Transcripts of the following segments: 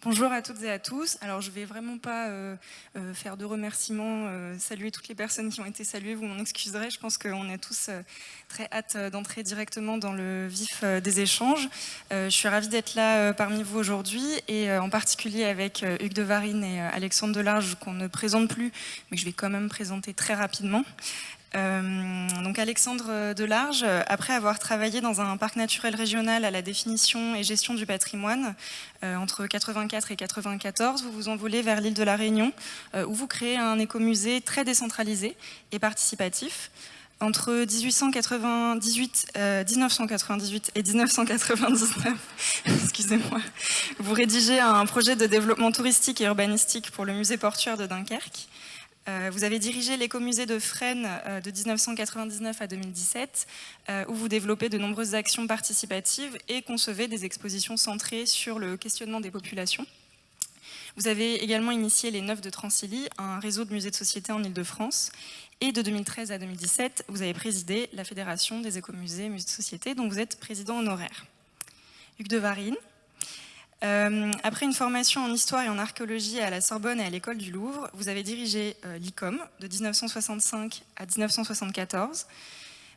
Bonjour à toutes et à tous. Alors je vais vraiment pas faire de remerciements, saluer toutes les personnes qui ont été saluées, vous m'en excuserez. Je pense qu'on a tous très hâte d'entrer directement dans le vif des échanges. Je suis ravie d'être là parmi vous aujourd'hui et en particulier avec Hugues de Varine et Alexandre Delarge qu'on ne présente plus, mais que je vais quand même présenter très rapidement. Donc Alexandre Delarge, après avoir travaillé dans un parc naturel régional à la définition et gestion du patrimoine entre 84 et 94, vous vous envolez vers l'île de la Réunion où vous créez un écomusée très décentralisé et participatif. Entre 1998 et 1999, excusez-moi, vous rédigez un projet de développement touristique et urbanistique pour le musée portuaire de Dunkerque. Vous avez dirigé l'écomusée de Fresnes de 1999 à 2017, où vous développez de nombreuses actions participatives et concevez des expositions centrées sur le questionnement des populations. Vous avez également initié les 9 de Transilly, un réseau de musées de société en Île-de-France. Et de 2013 à 2017, vous avez présidé la Fédération des écomusées musées de société, dont vous êtes président honoraire. Hugues de Varine. Après une formation en histoire et en archéologie à la Sorbonne et à l'école du Louvre, vous avez dirigé l'ICOM de 1965 à 1974.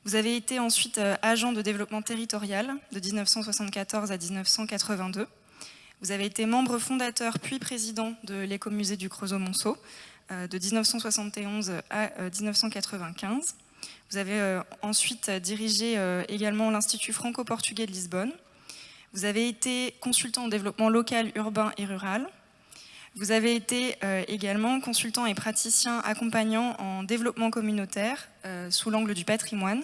Vous avez été ensuite agent de développement territorial de 1974 à 1982. Vous avez été membre fondateur puis président de l'écomusée du Creusot-Monceau de 1971 à 1995. Vous avez ensuite dirigé également l'Institut franco-portugais de Lisbonne. Vous avez été consultant en développement local, urbain et rural. Vous avez été également consultant et praticien accompagnant en développement communautaire sous l'angle du patrimoine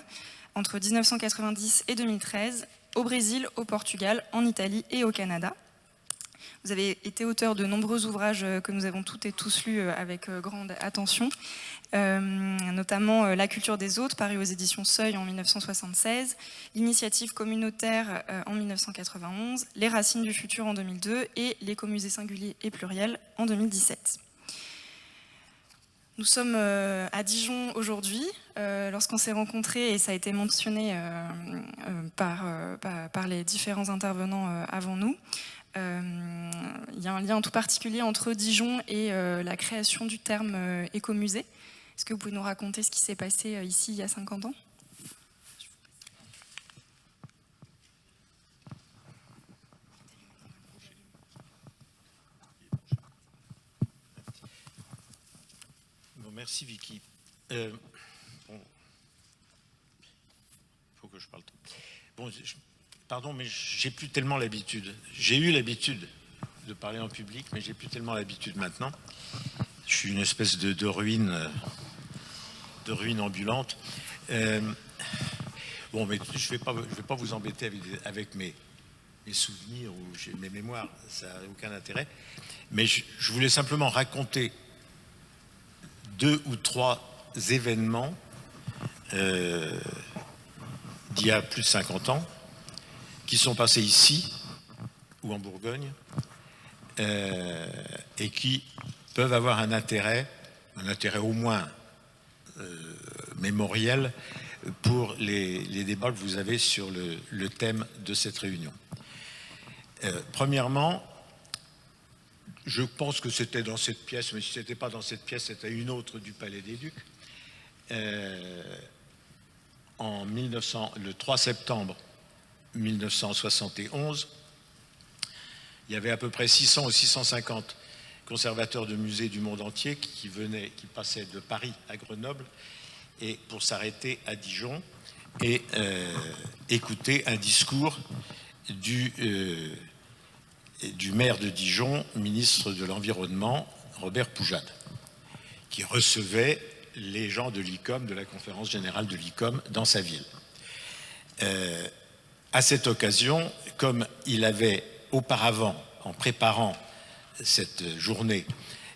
entre 1990 et 2013 au Brésil, au Portugal, en Italie et au Canada. Vous avez été auteur de nombreux ouvrages que nous avons toutes et tous lus avec grande attention, notamment La culture des hôtes, paru aux éditions Seuil en 1976, L'Initiative communautaire en 1991, Les racines du futur en 2002 et L'écomusée singulier et pluriel en 2017. Nous sommes à Dijon aujourd'hui, lorsqu'on s'est rencontrés, et ça a été mentionné par les différents intervenants avant nous. Il y a un lien tout particulier entre Dijon et la création du terme écomusée. Est-ce que vous pouvez nous raconter ce qui s'est passé ici il y a 50 ans ? Bon, merci Vicky. Bon, faut que je parle. Bon, pardon, mais j'ai plus tellement l'habitude. J'ai eu l'habitude de parler en public, mais j'ai plus tellement l'habitude maintenant. Je suis une espèce de ruine ambulante. Bon, mais je vais pas vous embêter avec mes souvenirs ou mes mémoires, ça n'a aucun intérêt. Mais je voulais simplement raconter 2 ou 3 événements d'il y a plus de 50 ans qui sont passés ici ou en Bourgogne et qui peuvent avoir un intérêt au moins mémoriel pour les débats que vous avez sur le thème de cette réunion. Premièrement, je pense que c'était dans cette pièce, mais si ce n'était pas dans cette pièce, c'était une autre du Palais des Ducs. Le 3 septembre 1971, il y avait à peu près 600 ou 650 conservateurs de musées du monde entier qui passaient de Paris à Grenoble et pour s'arrêter à Dijon et écouter un discours du maire de Dijon, ministre de l'Environnement, Robert Poujade, qui recevait les gens de l'ICOM, de la conférence générale de l'ICOM, dans sa ville. À cette occasion, comme il avait auparavant, en préparant cette journée,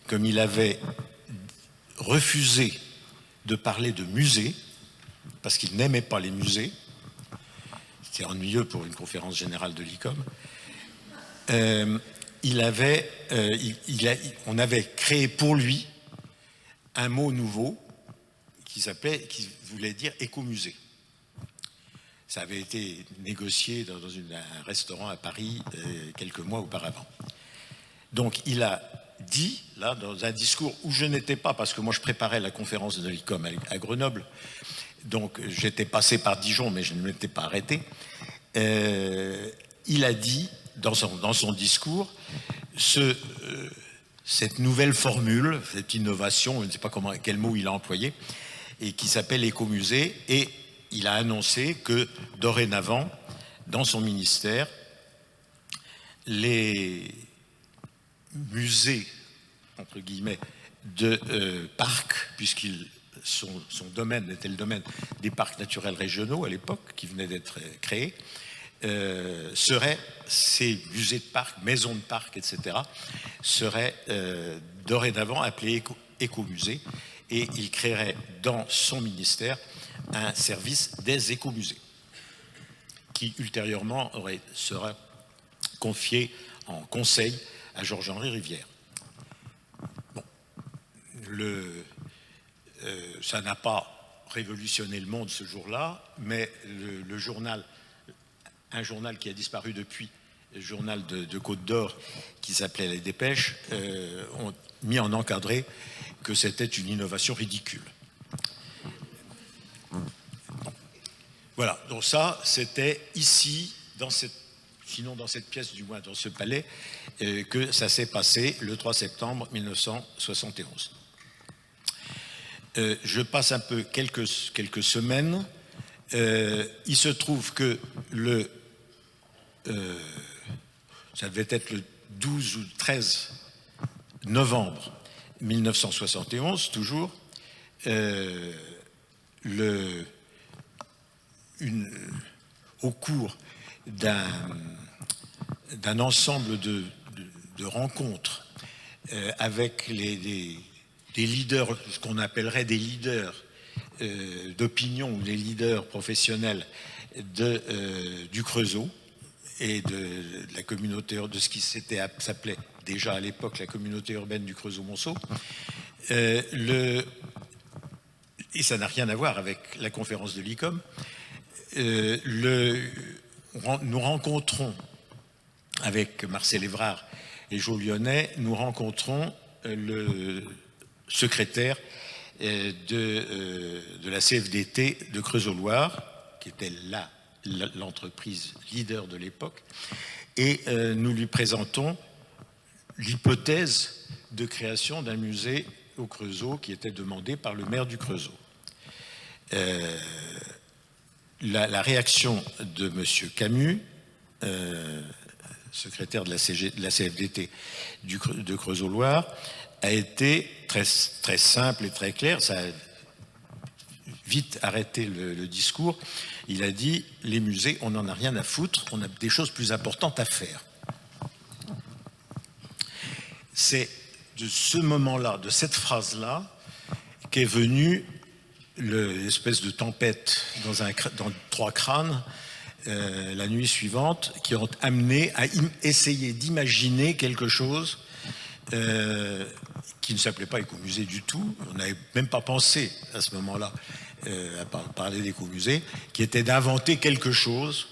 comme il avait refusé de parler de musée, parce qu'il n'aimait pas les musées, c'était ennuyeux pour une conférence générale de l'ICOM, on avait créé pour lui un mot nouveau qui voulait dire écomusée. Ça avait été négocié dans un restaurant à Paris quelques mois auparavant. Donc il a dit, là, dans un discours où je n'étais pas, parce que moi je préparais la conférence de l'ICOM à Grenoble, donc j'étais passé par Dijon, mais je ne m'étais pas arrêté, il a dit, dans son discours, cette nouvelle formule, cette innovation, je ne sais pas quel mot il a employé, et qui s'appelle écomusée, et il a annoncé que dorénavant, dans son ministère, les musées, entre guillemets, de parcs, son domaine était le domaine des parcs naturels régionaux à l'époque, qui venaient d'être créés, ces musées de parcs, maisons de parcs, etc., seraient dorénavant appelés écomusées, et il créerait dans son ministère un service des écomusées, qui ultérieurement sera confié en conseil à Georges-Henri Rivière. Bon, ça n'a pas révolutionné le monde ce jour-là, mais un journal qui a disparu depuis, le journal de Côte d'Or, qui s'appelait Les Dépêches, ont mis en encadré que c'était une innovation ridicule. Voilà, donc ça, c'était ici, sinon dans cette pièce, du moins dans ce palais, que ça s'est passé le 3 septembre 1971. Je passe un peu quelques semaines. Il se trouve que ça devait être le 12 ou 13 novembre 1971, toujours, au cours d'un ensemble de rencontres avec les leaders, ce qu'on appellerait des leaders d'opinion ou des leaders professionnels du Creusot et de la communauté, de ce qui s'appelait déjà à l'époque la communauté urbaine du Creusot-Monceau. Et ça n'a rien à voir avec la conférence de l'ICOM. Nous rencontrons, avec Marcel Évrard et Jo Lyonnais, nous rencontrons le secrétaire de la CFDT de Creusot-Loire, qui était l'entreprise leader de l'époque, et nous lui présentons l'hypothèse de création d'un musée au Creusot qui était demandée par le maire du Creusot. La réaction de M. Camus, secrétaire de la CFDT de Creusot-Loire, a été très, très simple et très claire. Ça a vite arrêté le discours. Il a dit « Les musées, on n'en a rien à foutre, on a des choses plus importantes à faire ». C'est de ce moment-là, de cette phrase-là, qu'est venue l'espèce de tempête dans 3 crânes la nuit suivante, qui ont amené à essayer d'imaginer quelque chose qui ne s'appelait pas écomusée du tout. On n'avait même pas pensé à ce moment-là à parler d'écomusée, qui était d'inventer quelque chose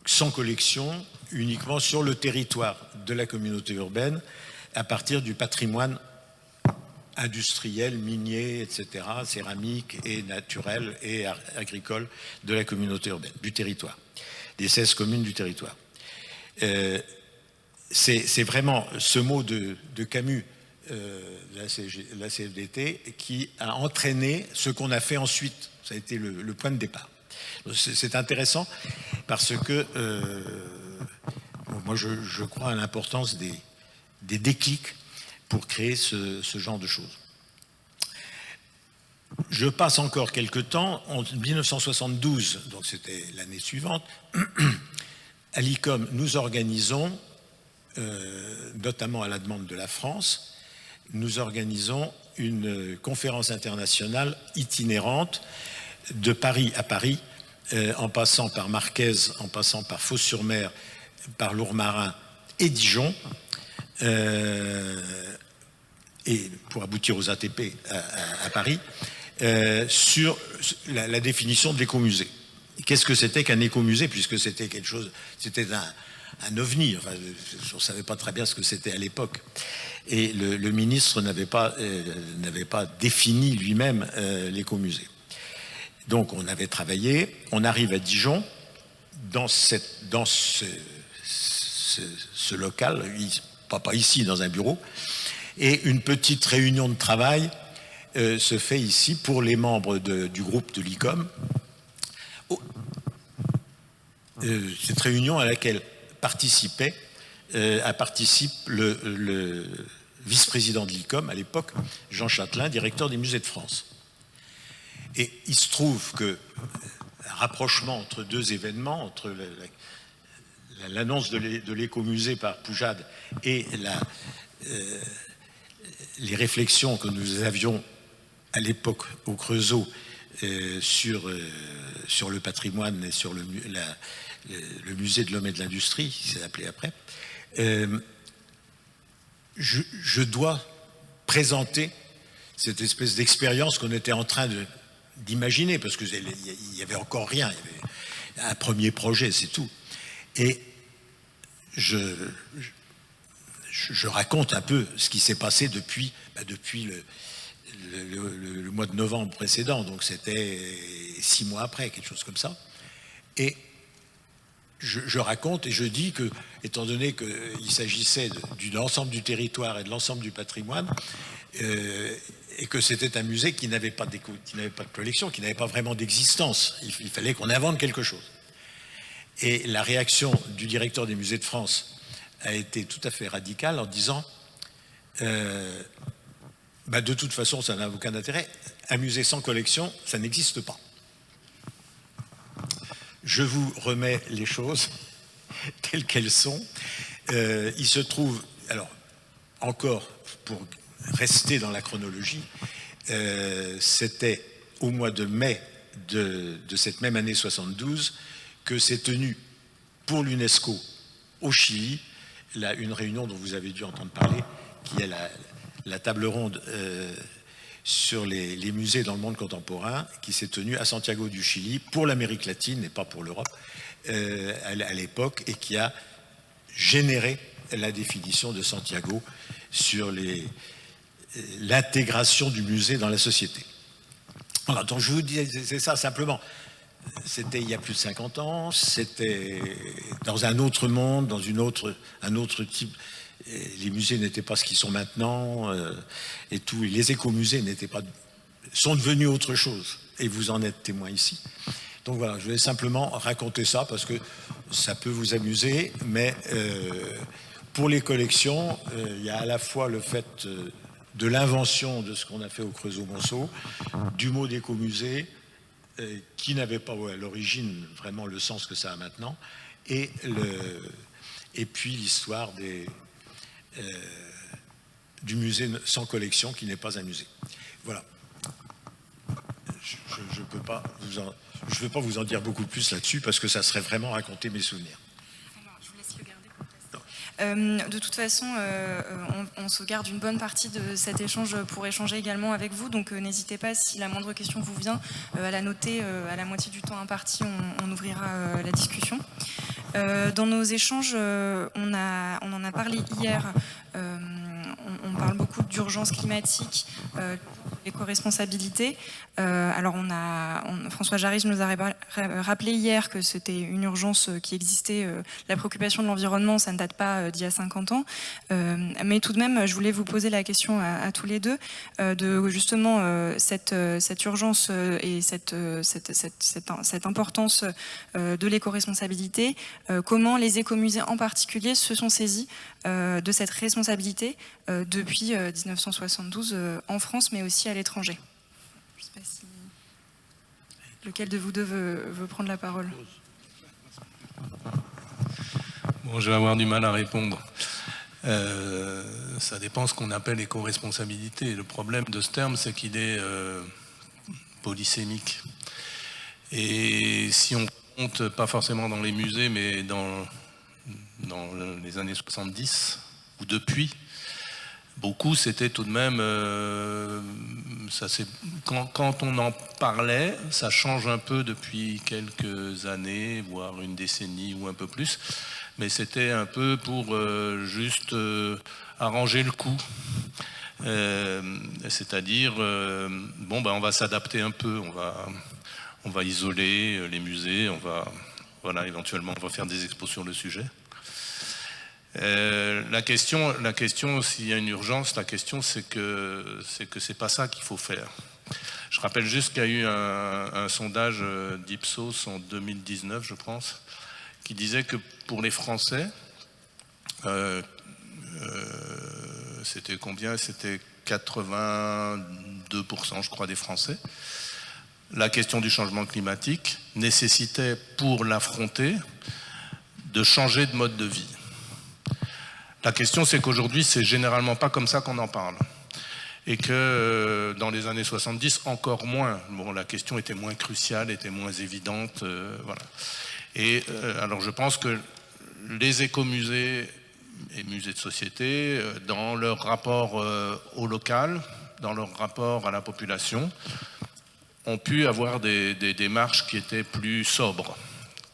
sans collection, uniquement sur le territoire de la communauté urbaine, à partir du patrimoine industriel, minier, etc., céramique et naturel et agricole de la communauté urbaine, du territoire, des 16 communes du territoire. C'est vraiment ce mot de Camus, la CFDT, qui a entraîné ce qu'on a fait ensuite. Ça a été le point de départ. C'est intéressant parce que moi je crois à l'importance des déclics pour créer ce genre de choses. Je passe encore quelques temps. En 1972, donc c'était l'année suivante, à l'ICOM, nous organisons, notamment à la demande de la France, nous organisons une conférence internationale itinérante de Paris à Paris, en passant par Marquez, en passant par Fos-sur-Mer, par Lourmarin et Dijon, et pour aboutir aux ATP à Paris, sur la définition de l'écomusée. Qu'est-ce que c'était qu'un écomusée, puisque c'était quelque chose, c'était un ovni. Enfin, on ne savait pas très bien ce que c'était à l'époque. Et le ministre n'avait pas défini lui-même l'écomusée. Donc on avait travaillé, on arrive à Dijon, dans ce local, pas ici, dans un bureau, et une petite réunion de travail se fait ici pour les membres du groupe de l'ICOM. Cette réunion à laquelle participe le vice-président de l'ICOM à l'époque, Jean Châtelain, directeur des musées de France. Et il se trouve que un rapprochement entre deux événements, entre l'annonce de l'écomusée par Poujade et les réflexions que nous avions à l'époque au Creusot sur le patrimoine et sur le musée de l'homme et de l'industrie, qui s'est appelé après, je dois présenter cette espèce d'expérience qu'on était en train d'imaginer, parce qu'il n'y avait encore rien, il y avait un premier projet, c'est tout. Et je raconte un peu ce qui s'est passé depuis le mois de novembre précédent, donc c'était 6 mois après, quelque chose comme ça. Et je raconte et je dis que, étant donné qu'il s'agissait de l'ensemble du territoire et de l'ensemble du patrimoine, et que c'était un musée qui n'avait pas de collection, qui n'avait pas vraiment d'existence, il fallait qu'on invente quelque chose. Et la réaction du directeur des musées de France a été tout à fait radicale en disant de toute façon, ça n'a aucun intérêt. Un musée sans collection, ça n'existe pas. Je vous remets les choses telles qu'elles sont. Il se trouve, alors, encore pour rester dans la chronologie, c'était au mois de mai de cette même année 72 que s'est tenue pour l'UNESCO au Chili une réunion dont vous avez dû entendre parler, qui est la table ronde sur les musées dans le monde contemporain, qui s'est tenue à Santiago du Chili pour l'Amérique latine et pas pour l'Europe à l'époque, et qui a généré la définition de Santiago sur l'intégration du musée dans la société. Voilà, donc je vous dis, c'est ça simplement. C'était il y a plus de 50 ans, c'était dans un autre monde, dans un autre type. Les musées n'étaient pas ce qu'ils sont maintenant, et tout. Les écomusées sont devenus autre chose, et vous en êtes témoin ici. Donc voilà, je vais simplement raconter ça parce que ça peut vous amuser, mais pour les collections, il y a à la fois le fait de l'invention de ce qu'on a fait au Creusot-Monceau, du mot d'écomusée, qui n'avait pas à l'origine vraiment le sens que ça a maintenant, et puis l'histoire du musée sans collection qui n'est pas un musée. Voilà. Je ne veux pas vous en dire beaucoup plus là-dessus parce que ça serait vraiment raconter mes souvenirs. Alors, je vous laisse le garder pour de toute façon, on se garde une bonne partie de cet échange pour échanger également avec vous, donc n'hésitez pas, si la moindre question vous vient, à la noter à la moitié du temps imparti, on ouvrira la discussion. Dans nos échanges, on en a parlé hier, on parle beaucoup d'urgence climatique, éco-responsabilité. Alors François Jarry nous a rappelé hier que c'était une urgence qui existait. La préoccupation de l'environnement, ça ne date pas d'il y a 50 ans. Mais tout de même, je voulais vous poser la question à tous les deux de justement cette urgence et cette importance de l'éco-responsabilité. Comment les écomusées en particulier se sont saisis de cette responsabilité depuis 1972 en France, mais aussi à l'étranger. Je ne sais pas si lequel de vous deux veut prendre la parole. Bon, je vais avoir du mal à répondre. Ça dépend ce qu'on appelle éco-responsabilité. Le problème de ce terme, c'est qu'il est polysémique. Et si on compte, pas forcément dans les musées, mais dans les années 70, ou depuis, beaucoup, c'était tout de même... quand on en parlait, ça change un peu depuis quelques années, voire une décennie ou un peu plus, mais c'était un peu pour juste arranger le coup. C'est-à-dire, bon, ben, on va s'adapter un peu, on va isoler les musées, voilà, éventuellement on va faire des expos sur le sujet. La question, s'il y a une urgence, la question c'est que c'est pas ça qu'il faut faire. Je rappelle juste qu'il y a eu un sondage d'Ipsos en 2019, je pense, qui disait que pour les Français, c'était combien? C'était 82%, je crois, des Français. La question du changement climatique nécessitait, pour l'affronter, de changer de mode de vie. La question, c'est qu'aujourd'hui, c'est généralement pas comme ça qu'on en parle. Et que dans les années 70, encore moins. Bon, la question était moins cruciale, était moins évidente, voilà. Et alors, je pense que les écomusées et musées de société, dans leur rapport au local, dans leur rapport à la population, ont pu avoir des démarches qui étaient plus sobres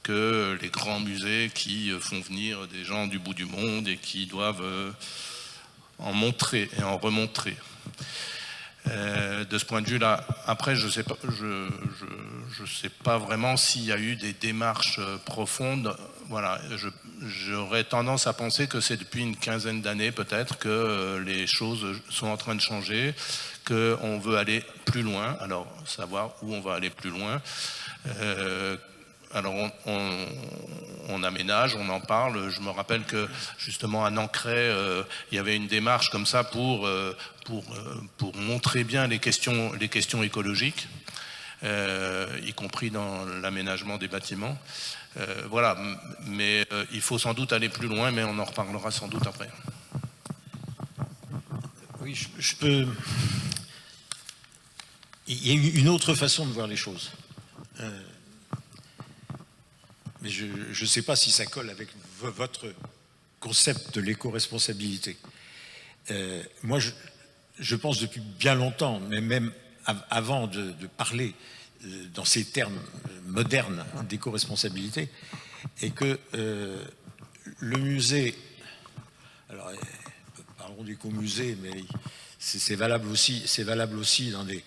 que les grands musées qui font venir des gens du bout du monde et qui doivent en montrer et en remontrer. De ce point de vue-là, après, je sais pas vraiment s'il y a eu des démarches profondes. Voilà, j'aurais tendance à penser que c'est depuis une quinzaine d'années peut-être que les choses sont en train de changer, qu'on veut aller plus loin. Alors, savoir où on va aller plus loin. Alors on aménage, on en parle. Je me rappelle que justement à Nancray, il y avait une démarche comme ça pour montrer bien les questions écologiques, y compris dans l'aménagement des bâtiments. Voilà, mais il faut sans doute aller plus loin, mais on en reparlera sans doute après. Oui, je peux. Il y a une autre façon de voir les choses. Mais je ne sais pas si ça colle avec votre concept de l'éco-responsabilité. Moi, je pense depuis bien longtemps, mais même avant de parler dans ces termes modernes d'éco-responsabilité, et que le musée, alors parlons d'éco-musée, mais c'est valable aussi dans des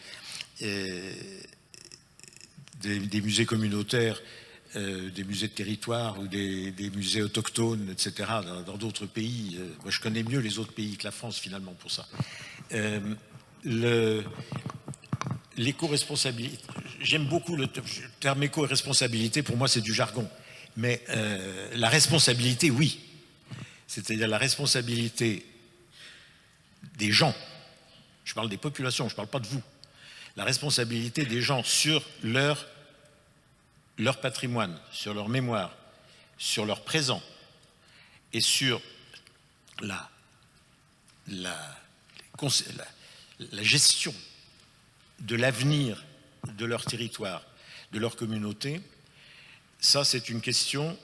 musées communautaires, des musées de territoire ou des musées autochtones, etc., dans d'autres pays. Moi, je connais mieux les autres pays que la France, finalement, pour ça. L'éco-responsabilité, j'aime beaucoup le terme éco-responsabilité, pour moi, c'est du jargon. Mais la responsabilité, oui. C'est-à-dire la responsabilité des gens. Je parle des populations, je ne parle pas de vous. La responsabilité des gens sur leur patrimoine, sur leur mémoire, sur leur présent et sur la gestion de l'avenir de leur territoire, de leur communauté, ça c'est une question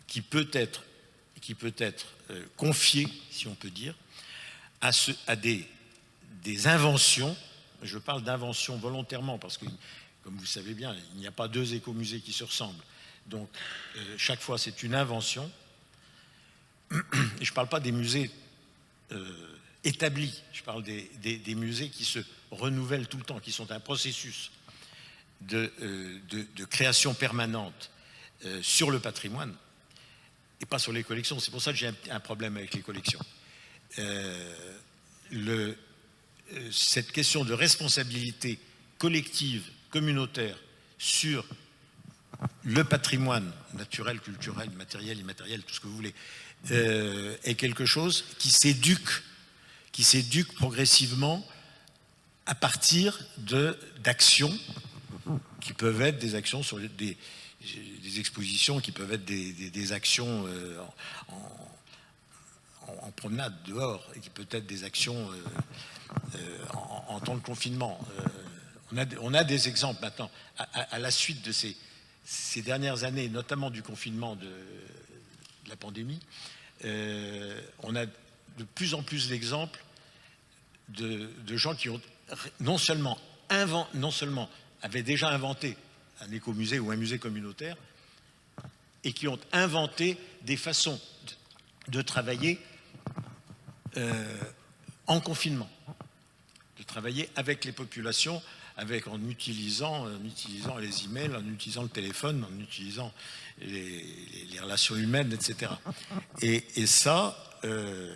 qui peut être confiée, si on peut dire, à des inventions. Je parle d'inventions volontairement parce que, comme vous le savez bien, il n'y a pas deux écomusées qui se ressemblent. Donc, chaque fois, c'est une invention. Et je ne parle pas des musées établis, je parle des musées qui se renouvellent tout le temps, qui sont un processus de création permanente sur le patrimoine et pas sur les collections. C'est pour ça que j'ai un problème avec les collections. Cette question de responsabilité collective, communautaire, sur le patrimoine naturel, culturel, matériel, immatériel, tout ce que vous voulez, est quelque chose qui s'éduque progressivement à partir d'actions qui peuvent être des actions sur des expositions, qui peuvent être des actions en promenade dehors, et qui peuvent être des actions en temps de confinement. On a des exemples maintenant, à la suite de ces dernières années, notamment du confinement de la pandémie, on a de plus en plus d'exemples de gens qui ont non seulement avaient déjà inventé un écomusée ou un musée communautaire, et qui ont inventé des façons de travailler en confinement, de travailler avec les populations, en utilisant les emails, en utilisant le téléphone, en utilisant les relations humaines, etc. Et ça, on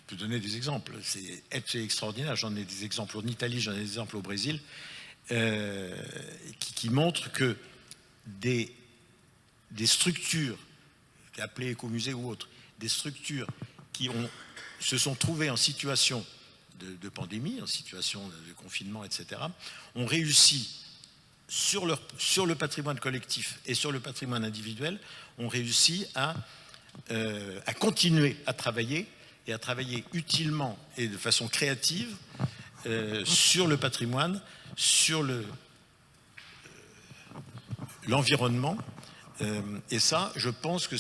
peut donner des exemples. C'est extraordinaire. J'en ai des exemples en Italie, j'en ai des exemples au Brésil, qui montrent que des structures, appelées écomusées ou autres, des structures qui se sont trouvées en situation de pandémie, en situation de confinement, etc., ont réussi sur le patrimoine collectif et sur le patrimoine individuel, ont réussi à continuer à travailler et à travailler utilement et de façon créative sur le patrimoine, sur l'environnement. Et ça, je pense que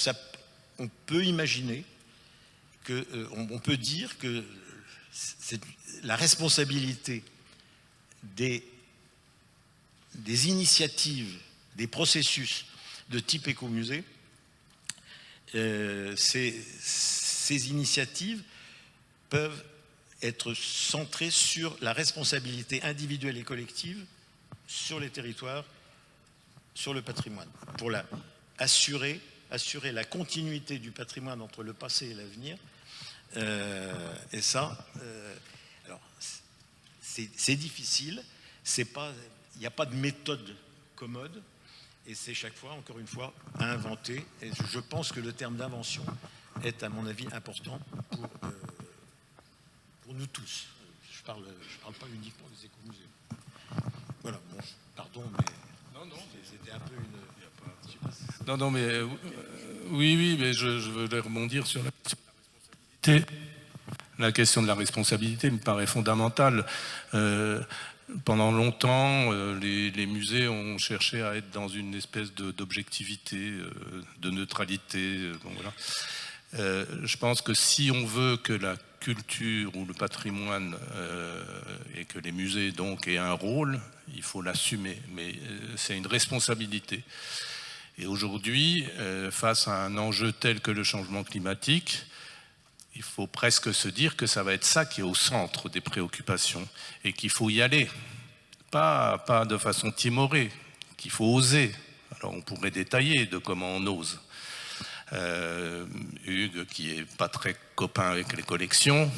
on peut imaginer, on peut dire que c'est la responsabilité des initiatives, des processus de type écomusée. Ces initiatives peuvent être centrées sur la responsabilité individuelle et collective sur les territoires, sur le patrimoine, pour assurer la continuité du patrimoine entre le passé et l'avenir. Et ça, alors c'est difficile, il n'y a pas de méthode commode, et c'est chaque fois, encore une fois, à inventer. Et je pense que le terme d'invention est, à mon avis, important pour nous tous. Je parle pas uniquement des écomusées. Voilà, bon, pardon, mais c'était un peu une... Non, mais oui, mais je voulais rebondir sur la question de la responsabilité. La question de la responsabilité me paraît fondamentale. Pendant longtemps, les musées ont cherché à être dans une espèce d'objectivité, de neutralité. Bon, voilà. Je pense que si on veut que la culture ou le patrimoine et que les musées donc aient un rôle, il faut l'assumer. Mais c'est une responsabilité. Et aujourd'hui, face à un enjeu tel que le changement climatique, il faut presque se dire que ça va être ça qui est au centre des préoccupations et qu'il faut y aller, pas de façon timorée, qu'il faut oser. Alors on pourrait détailler de comment on ose. Hugues, qui est pas très copain avec les collections,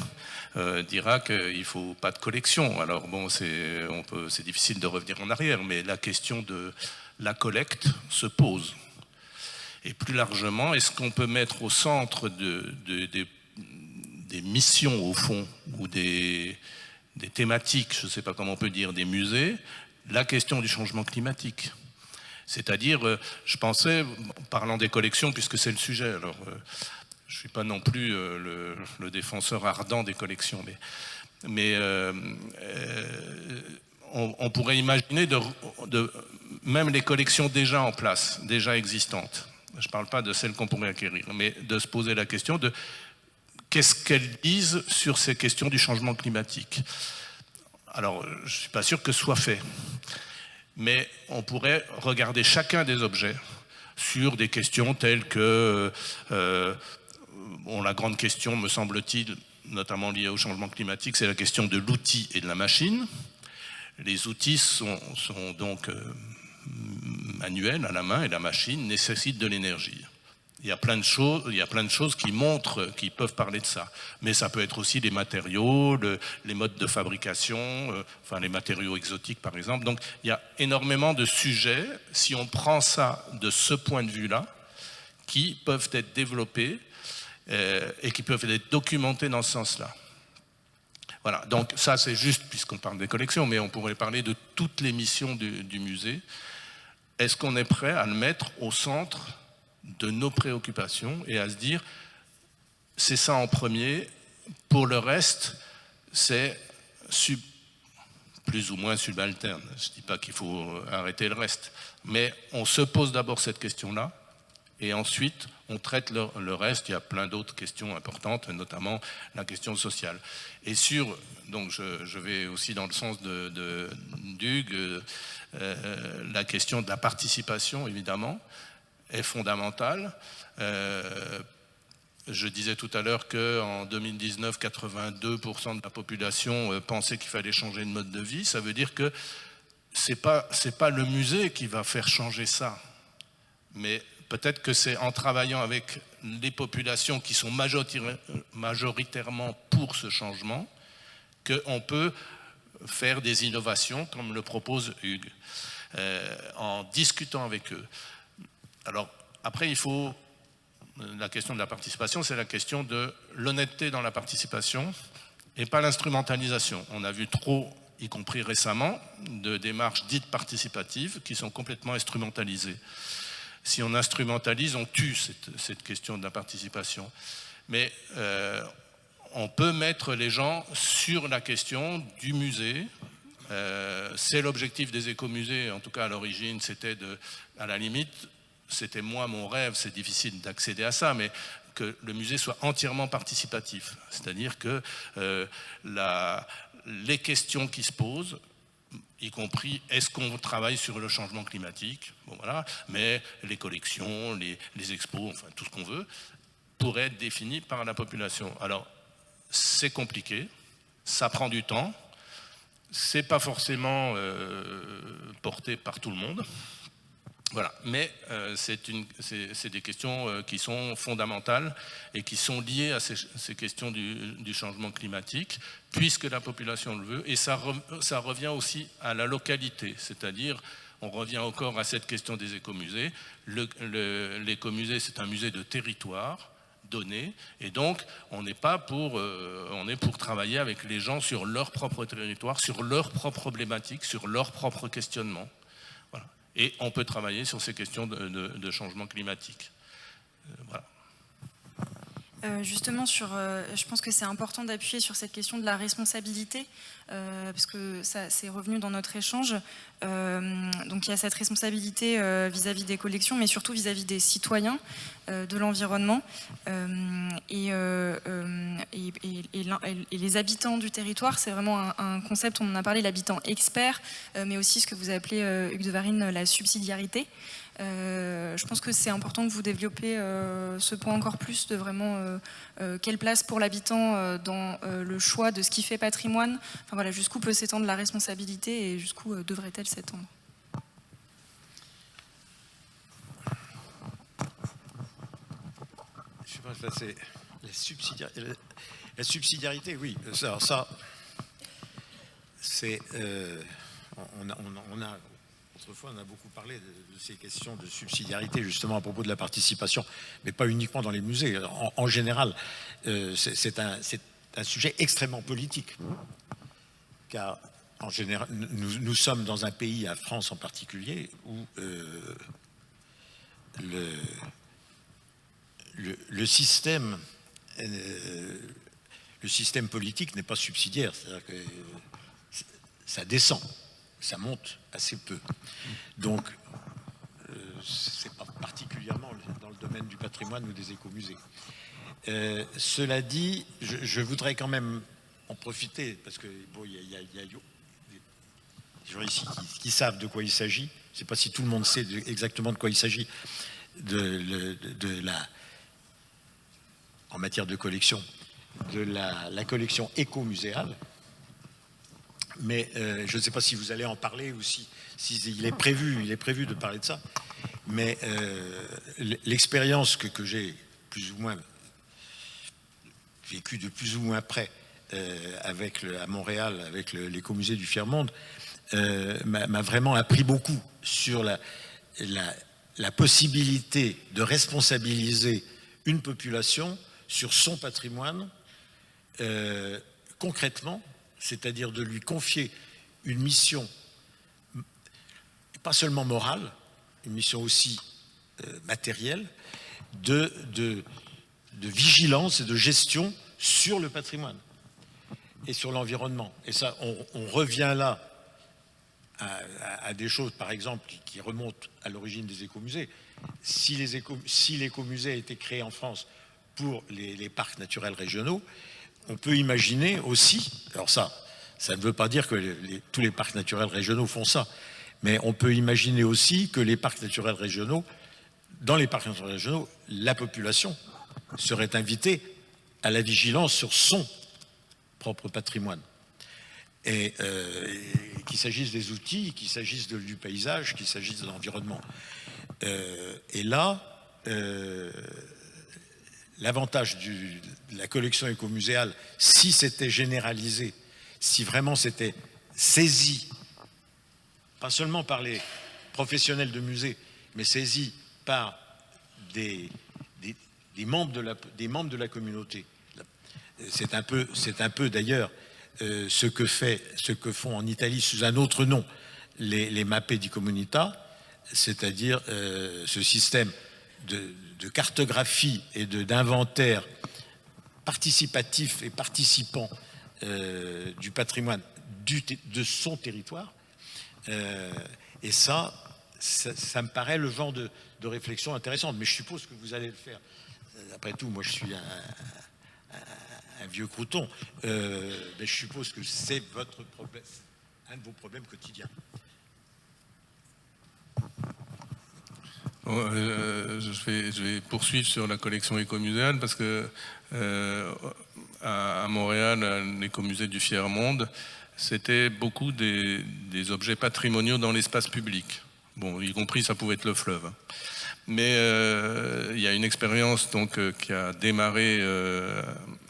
dira qu'il faut pas de collection. Alors bon, c'est difficile de revenir en arrière, mais la question de la collecte se pose. Et plus largement, est-ce qu'on peut mettre au centre des missions, au fond, ou des thématiques, je ne sais pas comment on peut dire, des musées, la question du changement climatique? C'est-à-dire, je pensais, parlant des collections, puisque c'est le sujet, alors je ne suis pas non plus le défenseur ardent des collections, mais on pourrait imaginer même les collections déjà en place, déjà existantes. Je ne parle pas de celles qu'on pourrait acquérir, mais de se poser la question de qu'est-ce qu'elles disent sur ces questions du changement climatique. Alors, je ne suis pas sûr que ce soit fait, mais on pourrait regarder chacun des objets sur des questions telles que, la grande question, me semble-t-il, notamment liée au changement climatique, c'est la question de l'outil et de la machine. Les outils sont donc manuels, à la main, et la machine nécessite de l'énergie. Il y a plein de choses qui montrent, qui peuvent parler de ça. Mais ça peut être aussi les matériaux, les modes de fabrication, les matériaux exotiques par exemple. Donc il y a énormément de sujets, si on prend ça de ce point de vue-là, qui peuvent être développés et qui peuvent être documentés dans ce sens-là. Voilà, donc ça c'est juste puisqu'on parle des collections, mais on pourrait parler de toutes les missions du musée. Est-ce qu'on est prêt à le mettre au centre de nos préoccupations et à se dire c'est ça en premier, pour le reste c'est plus ou moins subalterne. Je ne dis pas qu'il faut arrêter le reste, mais on se pose d'abord cette question-là et ensuite on traite le reste. Il y a plein d'autres questions importantes, notamment la question sociale. Et donc je vais aussi dans le sens d'Hugues, la question de la participation évidemment. est fondamentale. Je disais tout à l'heure qu'en 2019, 82% de la population pensait qu'il fallait changer de mode de vie. Ça veut dire que c'est pas le musée qui va faire changer ça. Mais peut-être que c'est en travaillant avec les populations qui sont majoritairement pour ce changement qu'on peut faire des innovations, comme le propose Hugues, en discutant avec eux. Alors, après, la question de la participation, c'est la question de l'honnêteté dans la participation et pas l'instrumentalisation. On a vu trop, y compris récemment, de démarches dites participatives qui sont complètement instrumentalisées. Si on instrumentalise, on tue cette question de la participation. Mais on peut mettre les gens sur la question du musée. C'est l'objectif des écomusées, en tout cas à l'origine, c'était à la limite, c'était moi mon rêve, c'est difficile d'accéder à ça, mais que le musée soit entièrement participatif. C'est-à-dire que les questions qui se posent, y compris est-ce qu'on travaille sur le changement climatique, bon, voilà, mais les collections, les expos, enfin tout ce qu'on veut, pourraient être définies par la population. Alors, c'est compliqué, ça prend du temps, c'est pas forcément porté par tout le monde. Voilà, mais c'est des questions qui sont fondamentales et qui sont liées à ces questions du changement climatique, puisque la population le veut, et ça revient aussi à la localité, c'est-à-dire, on revient encore à cette question des écomusées. L'écomusée, c'est un musée de territoire donné, et donc on est pour travailler avec les gens sur leur propre territoire, sur leurs propres problématiques, sur leurs propres questionnements. Et on peut travailler sur ces questions de changement climatique. Voilà. Justement, je pense que c'est important d'appuyer sur cette question de la responsabilité, parce que ça c'est revenu dans notre échange. Donc il y a cette responsabilité vis-à-vis des collections, mais surtout vis-à-vis des citoyens, de l'environnement, et les habitants du territoire. C'est vraiment un concept, on en a parlé, l'habitant expert, mais aussi ce que vous appelez, Hugues de Varine, la subsidiarité. Je pense que c'est important que vous développiez ce point encore plus, de vraiment quelle place pour l'habitant dans le choix de ce qui fait patrimoine. Enfin voilà, jusqu'où peut s'étendre la responsabilité et jusqu'où devrait-elle s'étendre. Je sais pas, c'est la subsidiarité, oui. Alors ça, c'est autrefois, on a beaucoup parlé de ces questions de subsidiarité, justement, à propos de la participation, mais pas uniquement dans les musées. En général, c'est un sujet extrêmement politique, car, en général, nous sommes dans un pays, la France en particulier, où le système politique n'est pas subsidiaire, c'est-à-dire que ça descend. Ça monte assez peu. Donc, c'est pas particulièrement dans le domaine du patrimoine ou des écomusées. Cela dit, je voudrais quand même en profiter, parce que bon, il y a des gens ici qui savent de quoi il s'agit. Je ne sais pas si tout le monde sait exactement de quoi il s'agit en matière de collection, de la collection écomuséale. Mais je ne sais pas si vous allez en parler ou si il est prévu de parler de ça. Mais l'expérience que j'ai plus ou moins vécue de plus ou moins près à Montréal, avec l'écomusée du Fier-Monde, m'a vraiment appris beaucoup sur la possibilité de responsabiliser une population sur son patrimoine concrètement, c'est-à-dire de lui confier une mission, pas seulement morale, une mission aussi matérielle, de vigilance et de gestion sur le patrimoine et sur l'environnement. Et ça, on revient là à des choses, par exemple, qui remontent à l'origine des écomusées. Si l'écomusée a été créé en France pour les parcs naturels régionaux, on peut imaginer aussi, alors ça ne veut pas dire que tous les parcs naturels régionaux font ça, mais on peut imaginer aussi que les parcs naturels régionaux, dans les parcs naturels régionaux, la population serait invitée à la vigilance sur son propre patrimoine. Et qu'il s'agisse des outils, qu'il s'agisse du paysage, qu'il s'agisse de l'environnement. Et là, l'avantage de la collection écomuséale, si c'était généralisé, si vraiment c'était saisi, pas seulement par les professionnels de musée, mais saisi par des membres de la communauté. C'est un peu d'ailleurs ce que font en Italie sous un autre nom les mappe di comunità, c'est-à-dire ce système de cartographie et d'inventaire participatif et participant du patrimoine de son territoire. Et ça me paraît le genre de réflexion intéressante. Mais je suppose que vous allez le faire. Après tout, moi je suis un vieux crouton. Mais je suppose que c'est votre problème, un de vos problèmes quotidiens. Je vais poursuivre sur la collection écomuséale parce que à Montréal, l'écomusée du Fier-Monde, c'était beaucoup des objets patrimoniaux dans l'espace public. Bon, y compris, ça pouvait être le fleuve. Mais il y a une expérience donc qui a démarré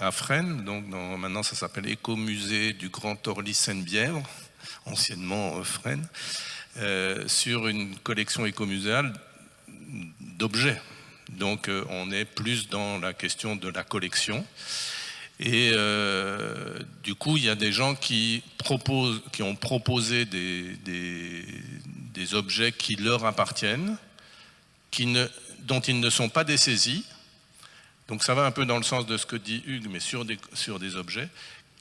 à Fresnes, donc maintenant ça s'appelle Écomusée du Grand Orly Seine-Bièvre, anciennement Fresnes, sur une collection écomuséale d'objets. Donc on est plus dans la question de la collection. Et du coup, il y a des gens qui ont proposé des objets qui leur appartiennent, dont ils ne sont pas dessaisis. Donc ça va un peu dans le sens de ce que dit Hugues, mais sur des objets.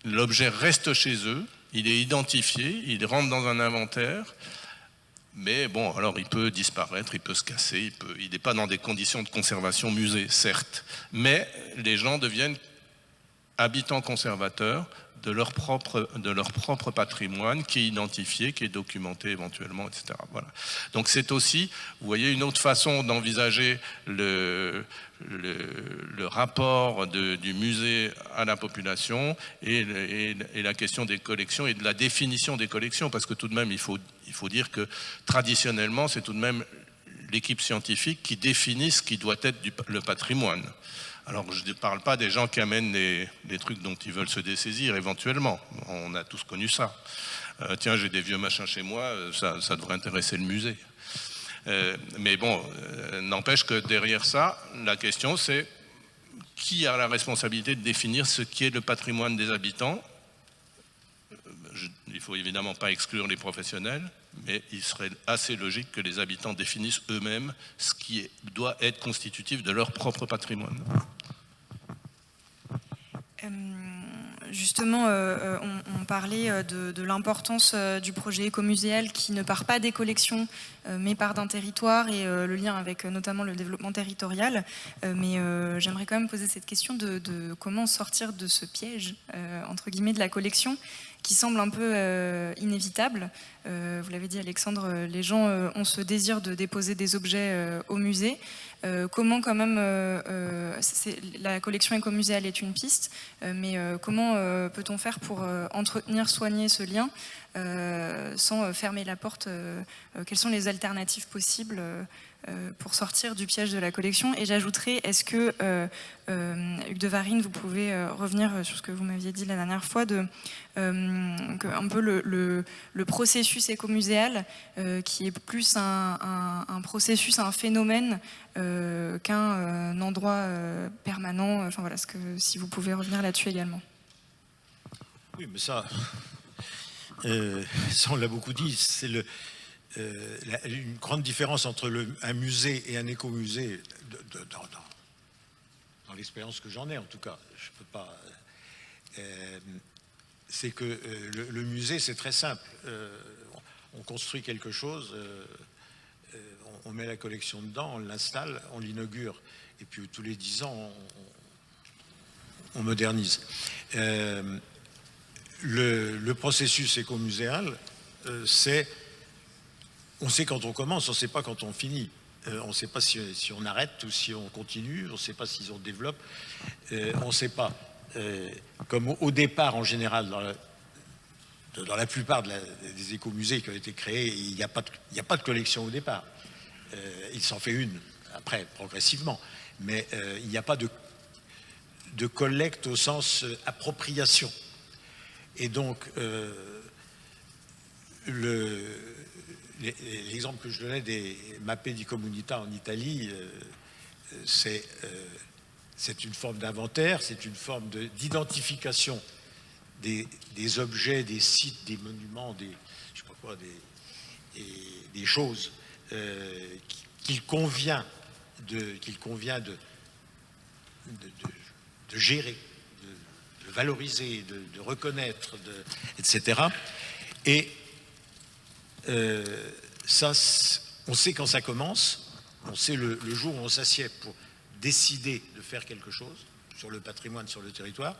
L'objet reste chez eux, il est identifié, il rentre dans un inventaire, mais bon, alors il peut disparaître, il peut se casser, il n'est pas dans des conditions de conservation musée, certes, mais les gens deviennent habitants conservateurs de leur propre patrimoine qui est identifié, qui est documenté éventuellement, etc. Voilà. Donc c'est aussi, vous voyez, une autre façon d'envisager le rapport du musée à la population et la question des collections et de la définition des collections, parce que tout de même, il faut dire que traditionnellement, c'est tout de même l'équipe scientifique qui définit ce qui doit être le patrimoine. Alors, je ne parle pas des gens qui amènent des trucs dont ils veulent se dessaisir éventuellement. On a tous connu ça. Tiens, j'ai des vieux machins chez moi, ça devrait intéresser le musée. Mais bon, n'empêche que derrière ça, la question c'est qui a la responsabilité de définir ce qui est le patrimoine des habitants. Il ne faut évidemment pas exclure les professionnels, mais il serait assez logique que les habitants définissent eux-mêmes ce qui doit être constitutif de leur propre patrimoine. Justement, on parlait de l'importance du projet écomuséal qui ne part pas des collections, mais part d'un territoire et le lien avec notamment le développement territorial. Mais j'aimerais quand même poser cette question de comment sortir de ce piège, entre guillemets, de la collection, qui semble un peu inévitable. Vous l'avez dit, Alexandre, les gens ont ce désir de déposer des objets au musée. Comment quand même, la collection écomuséale est une piste, mais comment peut-on faire pour entretenir, soigner ce lien sans fermer la porte? Quelles sont les alternatives possibles pour sortir du piège de la collection? Et j'ajouterais, est-ce que, Hugues de Varine, vous pouvez revenir sur ce que vous m'aviez dit la dernière fois, un peu le processus écomuséal, qui est plus un processus, un phénomène qu'un endroit permanent. Enfin voilà, si vous pouvez revenir là-dessus également. Oui, mais ça on l'a beaucoup dit, c'est une grande différence entre un musée et un écomusée, dans l'expérience que j'en ai en tout cas, je peux pas. C'est que le musée, c'est très simple. On construit quelque chose, on met la collection dedans, on l'installe, on l'inaugure, et puis tous les 10 ans, on modernise. Le processus écomuséal, on sait quand on commence, on ne sait pas quand on finit. on ne sait pas si on arrête ou si on continue, on ne sait pas s'ils en développent, on ne sait pas. Comme au départ, en général, dans la plupart des écomusées qui ont été créés, il n'y a pas de collection au départ. Il s'en fait une, après, progressivement. Mais il n'y a pas de collecte au sens appropriation. Et donc, l'exemple que je donnais des Mappe di Comunità en Italie, c'est une forme d'inventaire, c'est une forme d'identification des objets, des sites, des monuments, je sais pas quoi, des choses qu'il convient de gérer, de valoriser, de reconnaître, etc. Et ça, on sait quand ça commence, on sait le jour où on s'assied pour décider de faire quelque chose sur le patrimoine, sur le territoire,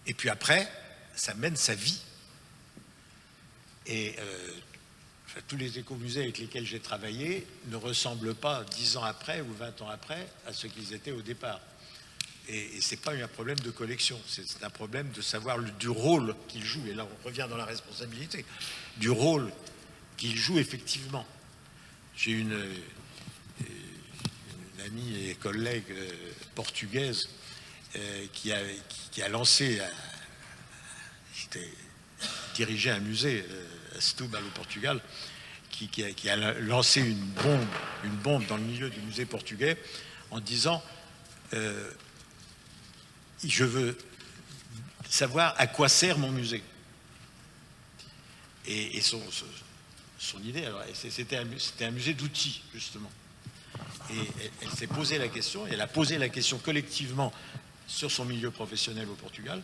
et puis après, ça mène sa vie. Et tous les écomusées avec lesquels j'ai travaillé ne ressemblent pas 10 ans après ou 20 ans après à ce qu'ils étaient au départ. Et ce n'est pas un problème de collection, c'est un problème de savoir du rôle qu'ils jouent. Et là, on revient dans la responsabilité, du rôle qu'ils jouent effectivement. J'ai une amie et collègue portugaise qui a lancé, dirigeait un musée à Setúbal au Portugal, qui a lancé une bombe dans le milieu du musée portugais en disant je veux savoir à quoi sert mon musée. Et son idée, alors, c'était un musée d'outils, justement. Et elle s'est posé la question, et elle a posé la question collectivement sur son milieu professionnel au Portugal,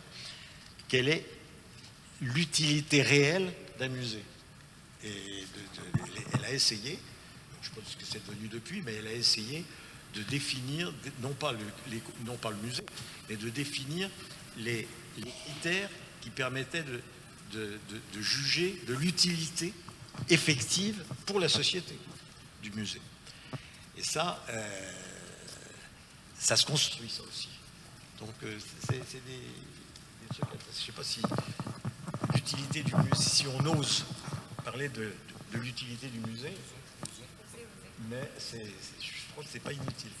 quelle est l'utilité réelle d'un musée. Et elle a essayé, je ne sais pas ce que c'est devenu depuis, mais elle a essayé de définir, non pas le musée, mais de définir les critères qui permettaient de juger de l'utilité effective pour la société du musée. Et ça, ça se construit, ça aussi. Donc, c'est des trucs. Je ne sais pas si l'utilité du musée, si on ose parler de l'utilité du musée, mais je crois que c'est pas inutile.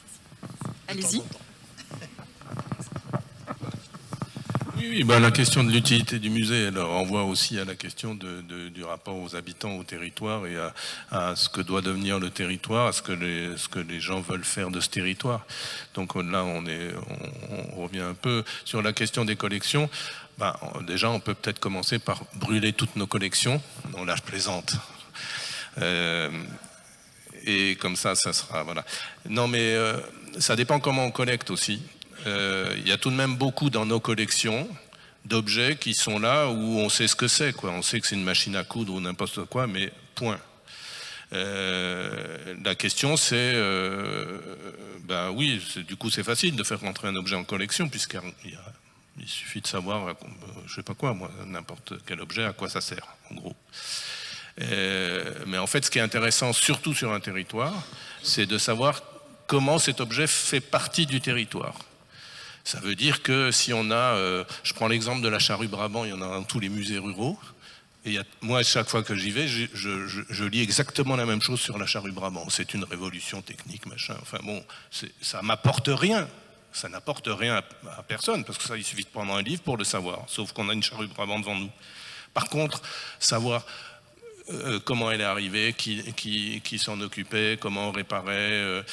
Allez-y. Oui, ben, la question de l'utilité du musée, elle renvoie aussi à la question du rapport aux habitants, au territoire et à ce que doit devenir le territoire, à ce que les gens veulent faire de ce territoire. Donc là, on revient un peu sur la question des collections. Ben, déjà, on peut peut-être commencer par brûler toutes nos collections. Non, là, je plaisante. Et comme ça sera... Voilà. Non, mais ça dépend comment on collecte aussi. Il y a tout de même beaucoup dans nos collections d'objets qui sont là où on sait ce que c'est, quoi. On sait que c'est une machine à coudre ou n'importe quoi, mais point. La question c'est, ben oui, du coup c'est facile de faire rentrer un objet en collection puisqu'il suffit de savoir, je sais pas quoi, moi, n'importe quel objet, à quoi ça sert, en gros. Mais en fait, ce qui est intéressant, surtout sur un territoire, c'est de savoir comment cet objet fait partie du territoire. Ça veut dire que si on a, je prends l'exemple de la charrue Brabant, il y en a dans tous les musées ruraux, et moi, chaque fois que j'y vais, je lis exactement la même chose sur la charrue Brabant. C'est une révolution technique, machin. Enfin bon, ça m'apporte rien. Ça n'apporte rien à personne, parce que ça, il suffit de prendre un livre pour le savoir, sauf qu'on a une charrue Brabant devant nous. Par contre, savoir comment elle est arrivée, qui s'en occupait, comment on réparait,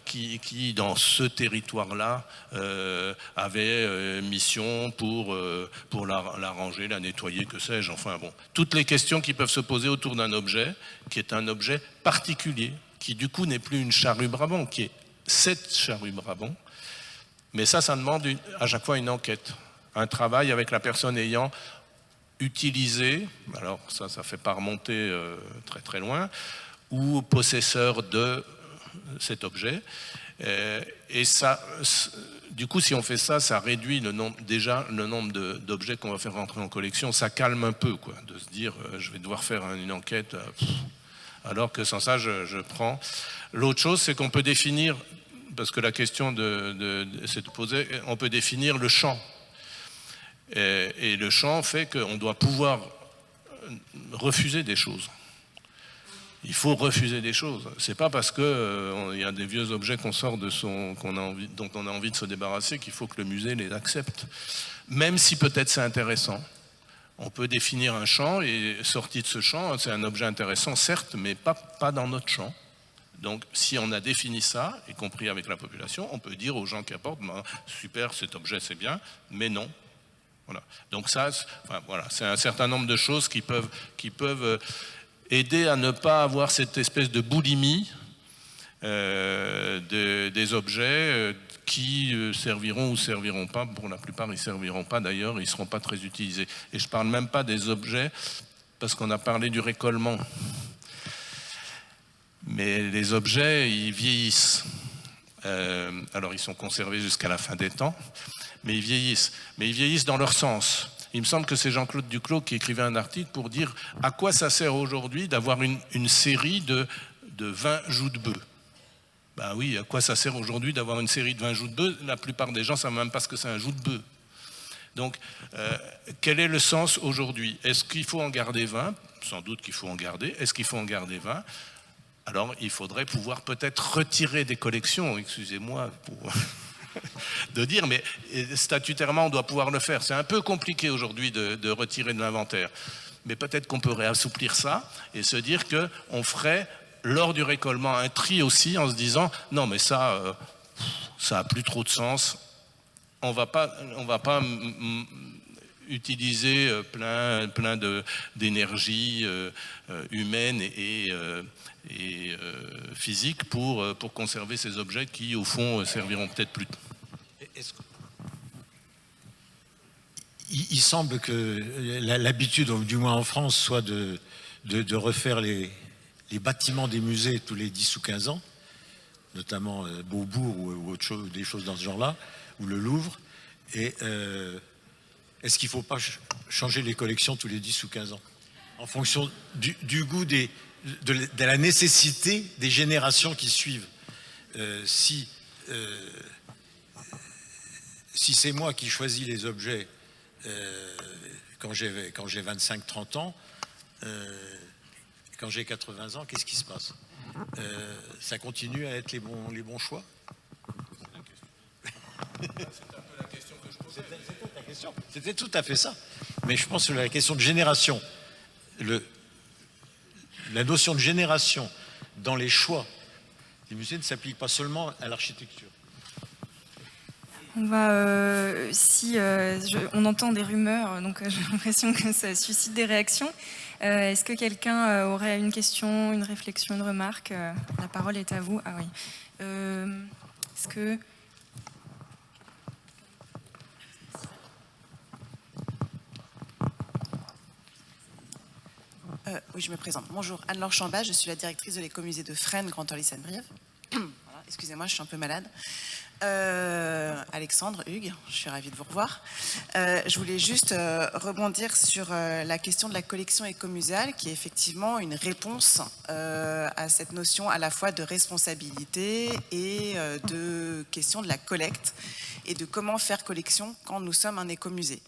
qui dans ce territoire-là avait mission pour la ranger, la nettoyer, que sais-je. Enfin bon, toutes les questions qui peuvent se poser autour d'un objet, qui est un objet particulier, qui du coup n'est plus une charrue Brabant, qui est cette charrue Brabant. Mais ça demande à chaque fois une enquête, un travail avec la personne ayant utilisé, alors ça fait pas remonter très très loin, ou possesseur de cet objet. Et ça, du coup, si on fait ça, ça réduit le nombre d'objets qu'on va faire rentrer en collection. Ça calme un peu, quoi, de se dire, je vais devoir faire une enquête alors que sans ça, je prends. L'autre chose, c'est qu'on peut définir, parce que la question s'est posée, on peut définir le champ. Et le champ fait qu'on doit pouvoir refuser des choses. Il faut refuser des choses. C'est pas parce qu'il y a des vieux objets qu'on sort dont on a envie de se débarrasser qu'il faut que le musée les accepte. Même si peut-être c'est intéressant. On peut définir un champ et sorti de ce champ, c'est un objet intéressant, certes, mais pas dans notre champ. Donc, si on a défini ça, y compris avec la population, on peut dire aux gens qui apportent, super, cet objet c'est bien, mais non. Voilà. Donc ça, voilà, c'est un certain nombre de choses qui peuvent aider à ne pas avoir cette espèce de boulimie des objets qui serviront ou serviront pas. Pour la plupart, ils ne serviront pas d'ailleurs, ils ne seront pas très utilisés. Et je ne parle même pas des objets, parce qu'on a parlé du récolement. Mais les objets, ils vieillissent. Alors, ils sont conservés jusqu'à la fin des temps, mais ils vieillissent. Mais ils vieillissent dans leur sens. Il me semble que c'est Jean-Claude Duclos qui écrivait un article pour dire à quoi ça sert aujourd'hui d'avoir une série de 20 joues de bœuf. Ben oui, à quoi ça sert aujourd'hui d'avoir une série de 20 joues de bœuf? La plupart des gens ne savent même pas ce que c'est un joue de bœuf. Donc, quel est le sens aujourd'hui? Est-ce qu'il faut en garder 20? Sans doute qu'il faut en garder. Est-ce qu'il faut en garder 20? Alors, il faudrait pouvoir peut-être retirer des collections, excusez-moi pour de dire, mais statutairement, on doit pouvoir le faire. C'est un peu compliqué aujourd'hui de retirer de l'inventaire. Mais peut-être qu'on peut réassouplir ça et se dire qu'on ferait, lors du récolement, un tri aussi en se disant, non, mais ça a plus trop de sens. On va pas utiliser plein d'énergie humaine et physique pour conserver ces objets qui, au fond, serviront peut-être plus. Il semble que l'habitude, du moins en France, soit de refaire les bâtiments des musées tous les 10 ou 15 ans, notamment Beaubourg ou autre chose, des choses dans ce genre-là, ou le Louvre. Et est-ce qu'il ne faut pas changer les collections tous les 10 ou 15 ans en fonction du goût de la nécessité des générations qui suivent? Si c'est moi qui choisis les objets quand j'ai 25-30 ans, quand j'ai 80 ans, qu'est-ce qui se passe? Ça continue à être les bons choix? C'était tout à fait ça. Mais je pense que la question de génération, la notion de génération dans les choix des musées ne s'applique pas seulement à l'architecture. On on entend des rumeurs, donc j'ai l'impression que ça suscite des réactions. Est-ce que quelqu'un aurait une question, une réflexion, une remarque? La parole est à vous. Ah oui. Est-ce que... Oui, je me présente. Bonjour, Anne-Laure Chamba, je suis la directrice de l'écomusée de Fresnes, Grand Orly-Seine-Brieuve. Voilà, excusez-moi, je suis un peu malade. Alexandre, Hugues, je suis ravie de vous revoir. Je voulais juste rebondir sur la question de la collection écomuséale, qui est effectivement une réponse à cette notion à la fois de responsabilité et de question de la collecte et de comment faire collection quand nous sommes un écomusée.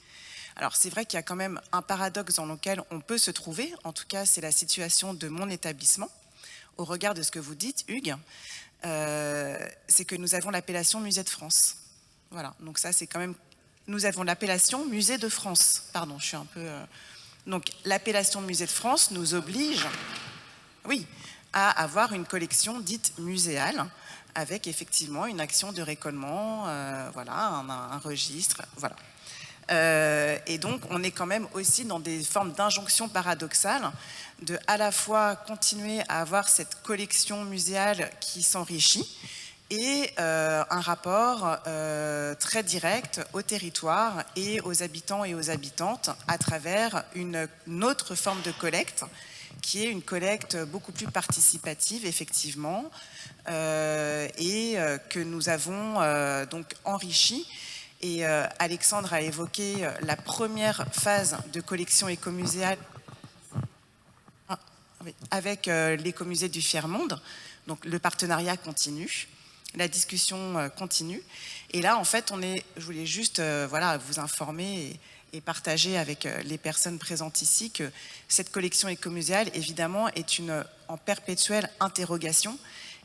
Alors c'est vrai qu'il y a quand même un paradoxe dans lequel on peut se trouver, en tout cas c'est la situation de mon établissement, au regard de ce que vous dites, Hugues, c'est que nous avons l'appellation Musée de France. Voilà, donc ça c'est quand même... Nous avons l'appellation Musée de France, pardon, je suis un peu... Donc l'appellation Musée de France nous oblige, oui, à avoir une collection dite muséale, avec effectivement une action de récolement, voilà, un registre, voilà. Et donc on est quand même aussi dans des formes d'injonction paradoxale de à la fois continuer à avoir cette collection muséale qui s'enrichit et un rapport très direct au territoire et aux habitants et aux habitantes à travers une autre forme de collecte qui est une collecte beaucoup plus participative effectivement et que nous avons donc enrichi. Et Alexandre a évoqué la première phase de collection écomuséale. Ah, Oui, avec l'écomusée du Fier-Monde. Donc le partenariat continue, la discussion continue. Et là, en fait, je voulais juste voilà, vous informer et partager avec les personnes présentes ici que cette collection écomuséale, évidemment, est en perpétuelle interrogation.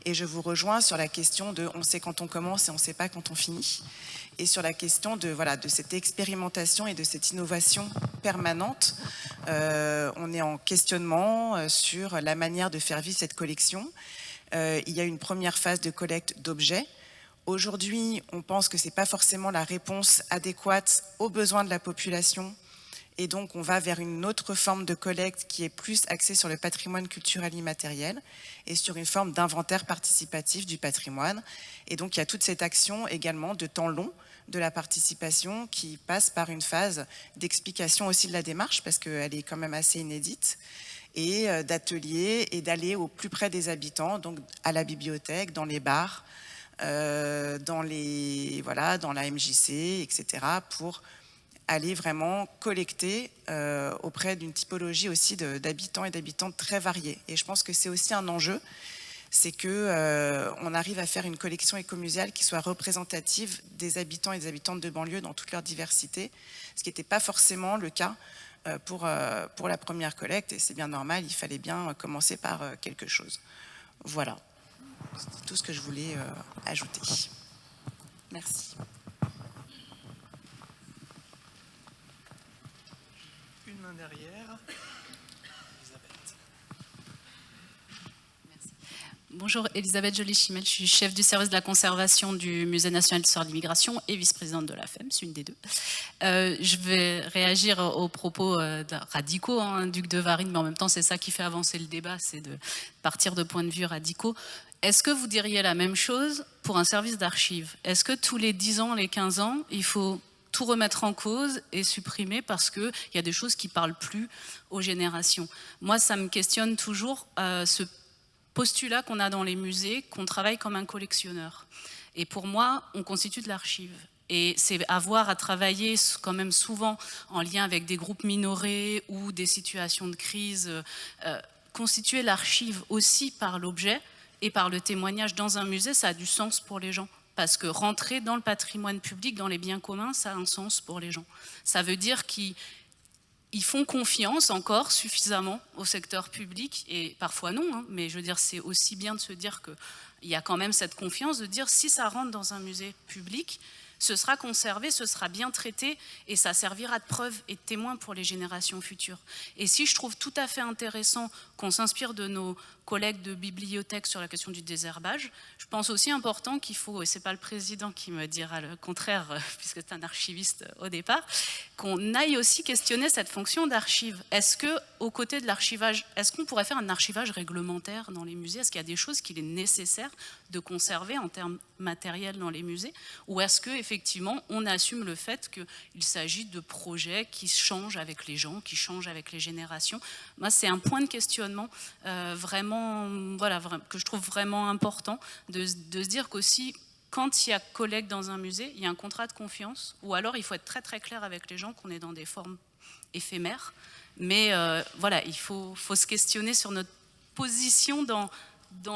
Et je vous rejoins sur la question de on sait quand on commence et on ne sait pas quand on finit. Et sur la question de cette expérimentation et de cette innovation permanente. On est en questionnement sur la manière de faire vivre cette collection. Il y a une première phase de collecte d'objets. Aujourd'hui, on pense que ce n'est pas forcément la réponse adéquate aux besoins de la population. Et donc, on va vers une autre forme de collecte qui est plus axée sur le patrimoine culturel immatériel et sur une forme d'inventaire participatif du patrimoine. Et donc, il y a toute cette action également de temps long de la participation qui passe par une phase d'explication aussi de la démarche parce qu'elle est quand même assez inédite et d'ateliers et d'aller au plus près des habitants, donc à la bibliothèque, dans les bars, dans la MJC, etc., pour aller vraiment collecter auprès d'une typologie aussi d'habitants et d'habitantes très variés. Et je pense que c'est aussi un enjeu, c'est qu'on arrive à faire une collection écomuséale qui soit représentative des habitants et des habitantes de banlieue dans toute leur diversité, ce qui n'était pas forcément le cas pour la première collecte, et c'est bien normal, il fallait bien commencer par quelque chose. Voilà, c'est tout ce que je voulais ajouter. Merci. Une main derrière. Bonjour, Elisabeth Joly-Chimel, je suis chef du service de la conservation du Musée national d'histoire de l'immigration et vice-présidente de la FEM, c'est une des deux. Je vais réagir aux propos radicaux, Duc de Varine, mais en même temps c'est ça qui fait avancer le débat, c'est de partir de points de vue radicaux. Est-ce que vous diriez la même chose pour un service d'archives? Est-ce que tous les 10 ans, les 15 ans, il faut tout remettre en cause et supprimer parce qu'il y a des choses qui ne parlent plus aux générations? Moi, ça me questionne toujours ce postulat qu'on a dans les musées, qu'on travaille comme un collectionneur. Et pour moi, on constitue de l'archive. Et c'est avoir à travailler quand même souvent en lien avec des groupes minorés ou des situations de crise. Constituer l'archive aussi par l'objet et par le témoignage dans un musée, ça a du sens pour les gens. Parce que rentrer dans le patrimoine public, dans les biens communs, ça a un sens pour les gens. Ça veut dire qu'ils font confiance encore suffisamment au secteur public, et parfois non, mais je veux dire, c'est aussi bien de se dire qu'il y a quand même cette confiance, de dire si ça rentre dans un musée public, ce sera conservé, ce sera bien traité, et ça servira de preuve et de témoin pour les générations futures. Et si je trouve tout à fait intéressant qu'on s'inspire de nos collègues de bibliothèque sur la question du désherbage, je pense aussi important qu'il faut, et ce n'est pas le président qui me dira le contraire, puisque c'est un archiviste au départ, qu'on aille aussi questionner cette fonction d'archive. Est-ce qu'au côté de l'archivage, est-ce qu'on pourrait faire un archivage réglementaire dans les musées? Est-ce qu'il y a des choses qu'il est nécessaire de conserver en termes matériels dans les musées? Ou est-ce qu'effectivement, on assume le fait qu'il s'agit de projets qui changent avec les gens, qui changent avec les générations? Moi, c'est un point de questionnement que je trouve vraiment important, de se dire qu'aussi, quand il y a collecte dans un musée, il y a un contrat de confiance, ou alors il faut être très très clair avec les gens qu'on est dans des formes éphémères. Mais il faut se questionner sur notre position dans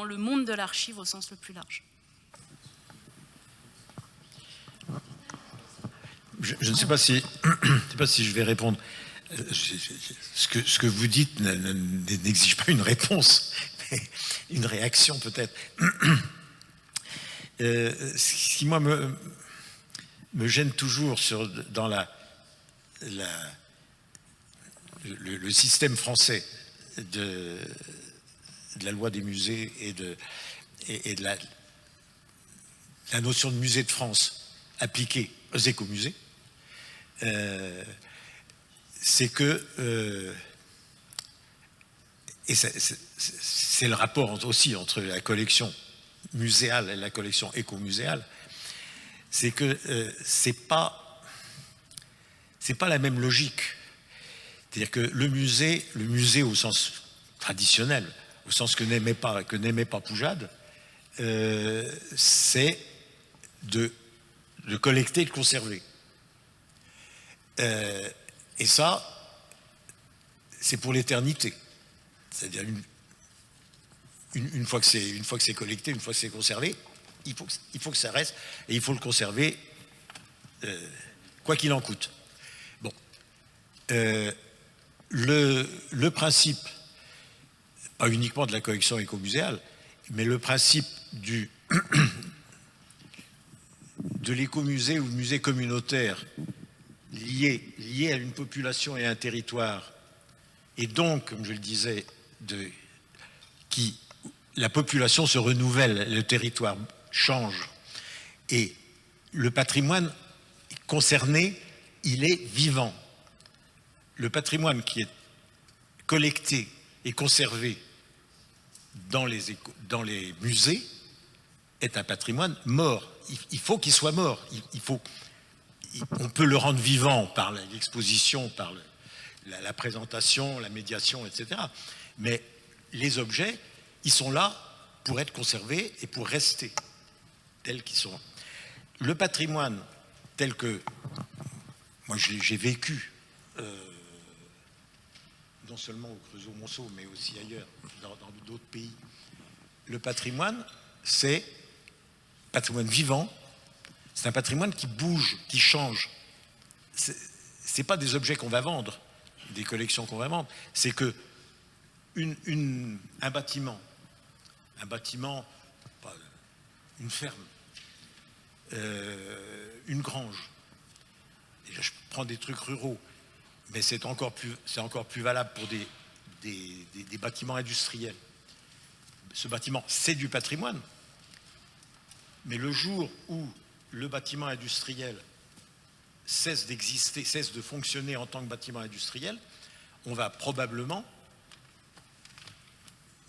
le monde de l'archive au sens le plus large. Je ne sais pas si je vais répondre. Ce que vous dites n'exige pas une réponse, mais une réaction peut-être. Ce qui, moi, me gêne toujours dans le système français de la loi des musées et de la notion de musée de France appliquée aux écomusées, c'est que, et c'est le rapport aussi entre la collection muséale et la collection écomuséale, c'est que c'est pas la même logique. C'est-à-dire que le musée au sens traditionnel, au sens que n'aimait pas Poujade, c'est de collecter et de conserver. Et ça, c'est pour l'éternité. C'est-à-dire une fois que c'est collecté, une fois que c'est conservé, il faut que ça reste et il faut le conserver quoi qu'il en coûte. Bon, le principe, pas uniquement de la collection écomuséale, mais le principe de l'écomusée ou musée communautaire lié à une population et à un territoire, et donc, comme je le disais, la population se renouvelle, le territoire change, et le patrimoine concerné, il est vivant. Le patrimoine qui est collecté et conservé dans les musées est un patrimoine mort. Il faut qu'il soit mort. On peut le rendre vivant par l'exposition, par la présentation, la médiation, etc. Mais les objets, ils sont là pour être conservés et pour rester tels qu'ils sont. Le patrimoine tel que moi j'ai vécu, non seulement au Creusot-Monceau, mais aussi ailleurs, dans d'autres pays, le patrimoine, c'est un patrimoine vivant, c'est un patrimoine qui bouge, qui change. C'est pas des objets qu'on va vendre, des collections qu'on va vendre, c'est que un bâtiment, une ferme, une grange, et là, je prends des trucs ruraux, mais c'est encore plus valable pour des bâtiments industriels. Ce bâtiment, c'est du patrimoine, mais le jour où le bâtiment industriel cesse d'exister, cesse de fonctionner en tant que bâtiment industriel, on va probablement,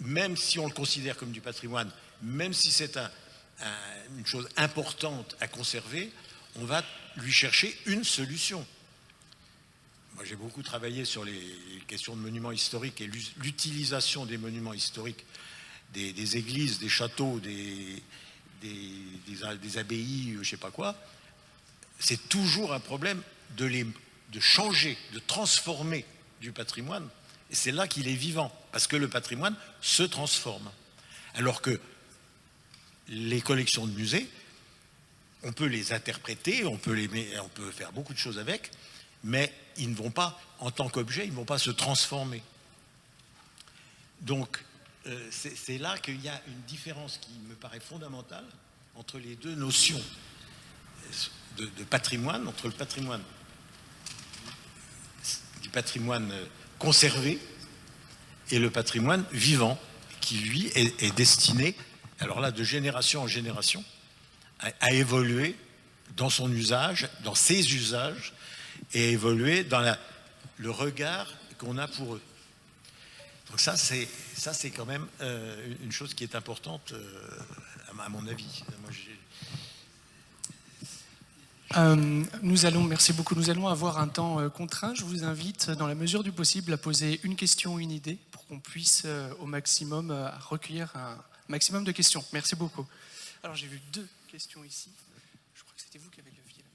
même si on le considère comme du patrimoine, même si c'est une chose importante à conserver, on va lui chercher une solution. Moi, j'ai beaucoup travaillé sur les questions de monuments historiques et l'utilisation des monuments historiques, des églises, des châteaux, des abbayes, je ne sais pas quoi. C'est toujours un problème de changer, de transformer du patrimoine. Et c'est là qu'il est vivant, parce que le patrimoine se transforme. Alors que les collections de musées, on peut les interpréter, on peut faire beaucoup de choses avec, mais ils ne vont pas, en tant qu'objet, ils ne vont pas se transformer. Donc, c'est là qu'il y a une différence qui me paraît fondamentale entre les deux notions de patrimoine, entre le patrimoine du patrimoine conservé et le patrimoine vivant, qui lui est destiné, alors là, de génération en génération, à évoluer dans son usage, dans ses usages, et évoluer dans le regard qu'on a pour eux. Donc ça, c'est quand même une chose qui est importante, à mon avis. Moi, merci beaucoup. Nous allons avoir un temps contraint. Je vous invite, dans la mesure du possible, à poser une question ou une idée pour qu'on puisse au maximum recueillir un maximum de questions. Merci beaucoup. Alors, j'ai vu 2 questions ici. Je crois que c'était vous qui avez levé la main.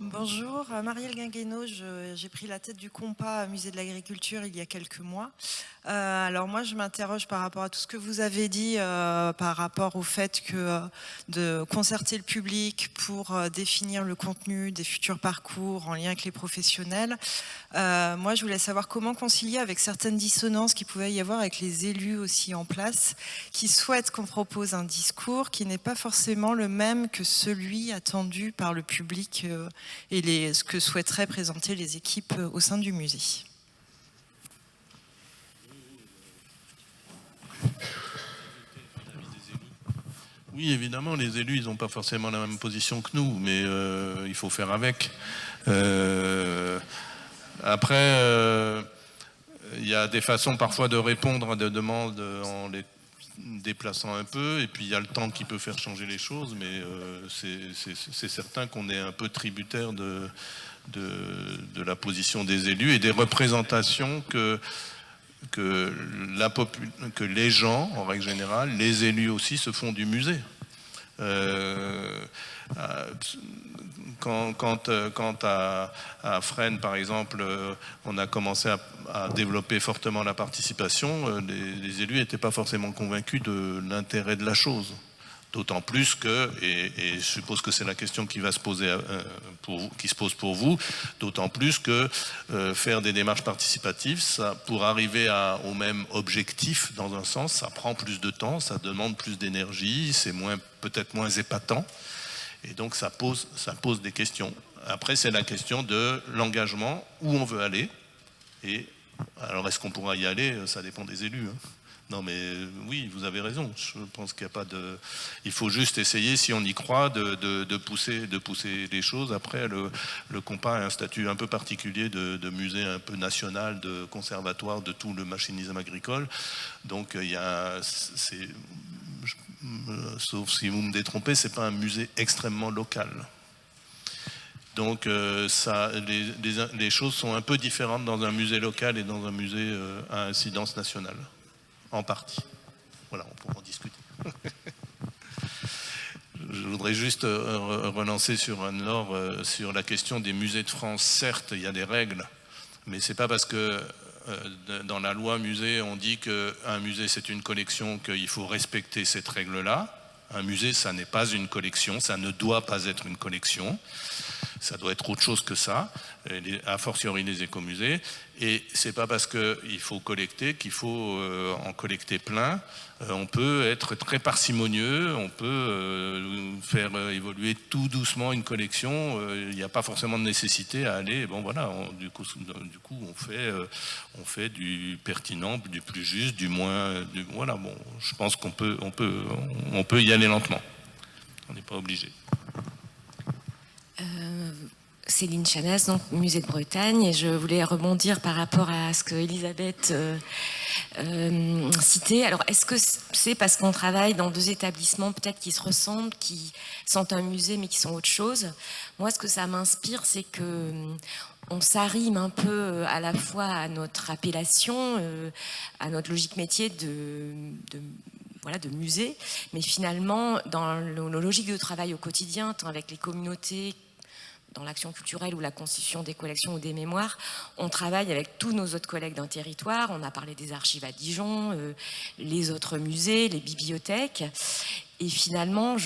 Bonjour, Marielle Guingueno, j'ai pris la tête du Compas Musée de l'Agriculture il y a quelques mois. Alors moi je m'interroge par rapport à tout ce que vous avez dit, par rapport au fait que de concerter le public pour définir le contenu des futurs parcours en lien avec les professionnels. Moi je voulais savoir comment concilier avec certaines dissonances qu'il pouvait y avoir avec les élus aussi en place, qui souhaitent qu'on propose un discours qui n'est pas forcément le même que celui attendu par le public et ce que souhaiteraient présenter les équipes au sein du musée. Oui, évidemment, les élus, ils n'ont pas forcément la même position que nous, mais il faut faire avec. Après, il y a des façons parfois de répondre à des demandes en les déplaçant un peu, et puis il y a le temps qui peut faire changer les choses, mais c'est certain qu'on est un peu tributaire de la position des élus et des représentations que les gens, en règle générale, les élus aussi, se font du musée. Quant à Fresnes, par exemple, on a commencé à développer fortement la participation. Les élus n'étaient pas forcément convaincus de l'intérêt de la chose. D'autant plus que, et je suppose que c'est la question qui va se poser qui se pose pour vous, d'autant plus que faire des démarches participatives, ça, pour arriver au même objectif, dans un sens, ça prend plus de temps, ça demande plus d'énergie, c'est peut-être moins épatant, et donc ça pose des questions. Après, c'est la question de l'engagement, où on veut aller, et alors est-ce qu'on pourra y aller? Ça dépend des élus, hein. Non mais oui, vous avez raison. Je pense qu'il n'y a pas de... Il faut juste essayer, si on y croit, de pousser les choses. Après, le compas a un statut un peu particulier de musée un peu national, de conservatoire de tout le machinisme agricole. Donc il y a... sauf si vous me détrompez, c'est pas un musée extrêmement local. Donc les choses sont un peu différentes dans un musée local et dans un musée à incidence nationale. En partie. Voilà, on pourra en discuter. Je voudrais juste relancer sur Anne-Laure sur la question des musées de France. Certes, il y a des règles, mais c'est pas parce que dans la loi musée, on dit qu'un musée c'est une collection qu'il faut respecter cette règle-là. Un musée, ça n'est pas une collection, ça ne doit pas être une collection. Ça doit être autre chose que ça, a fortiori les écomusées. Et c'est pas parce qu'il faut collecter qu'il faut en collecter plein. On peut être très parcimonieux, on peut faire évoluer tout doucement une collection. Il n'y a pas forcément de nécessité à aller. Bon voilà, du coup on fait du pertinent, du plus juste, du moins. Voilà, bon, je pense qu'on peut y aller lentement. On n'est pas obligé. Céline Chanès, donc Musée de Bretagne, et je voulais rebondir par rapport à ce que Elisabeth citait. Alors, est-ce que c'est parce qu'on travaille dans deux établissements peut-être qui se ressemblent, qui sont un musée mais qui sont autre chose? Moi, ce que ça m'inspire, c'est que on s'arrime un peu à la fois à notre appellation, à notre logique métier de musée, mais finalement, dans nos logiques de travail au quotidien, tant avec les communautés, dans l'action culturelle ou la constitution des collections ou des mémoires, on travaille avec tous nos autres collègues d'un territoire. On a parlé des archives à Dijon, les autres musées, les bibliothèques. Et finalement,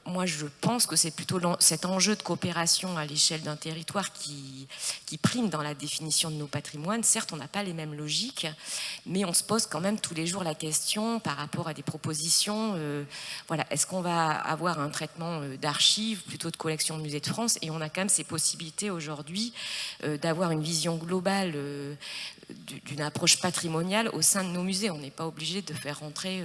moi, je pense que c'est plutôt cet enjeu de coopération à l'échelle d'un territoire qui prime dans la définition de nos patrimoines. Certes, on n'a pas les mêmes logiques, mais on se pose quand même tous les jours la question par rapport à des propositions. Est-ce qu'on va avoir un traitement d'archives, plutôt de collection de musées de France? Et on a quand même ces possibilités aujourd'hui d'avoir une vision globale d'une approche patrimoniale au sein de nos musées. On n'est pas obligé de faire rentrer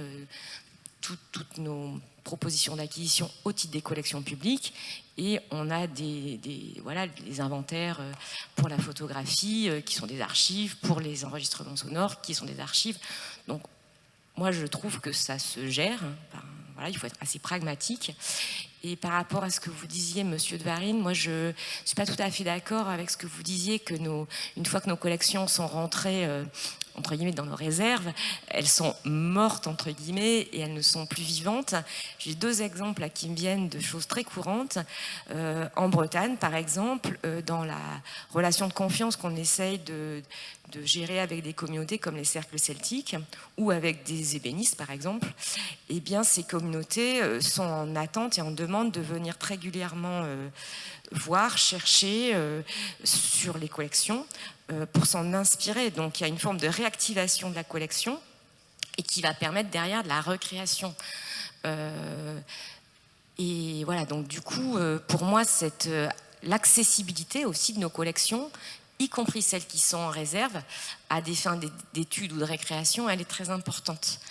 toutes nos propositions d'acquisition au titre des collections publiques, et on a des inventaires pour la photographie qui sont des archives, pour les enregistrements sonores qui sont des archives. Donc moi je trouve que ça se gère. Il faut être assez pragmatique. Et par rapport à ce que vous disiez, Monsieur de Varine, moi je ne suis pas tout à fait d'accord avec ce que vous disiez, que une fois que nos collections sont rentrées entre guillemets dans nos réserves, elles sont mortes entre guillemets et elles ne sont plus vivantes. J'ai deux exemples qui me viennent de choses très courantes. En Bretagne, par exemple, dans la relation de confiance qu'on essaye de gérer avec des communautés comme les cercles celtiques ou avec des ébénistes, par exemple, eh bien, ces communautés sont en attente et en demande de venir très régulièrement voir, chercher sur les collections pour s'en inspirer. Donc, il y a une forme de réactivation de la collection et qui va permettre derrière de la recréation. Et voilà, donc du coup, pour moi, l'accessibilité aussi de nos collections, y compris celles qui sont en réserve, à des fins d'études ou de récréation, elle est très importante.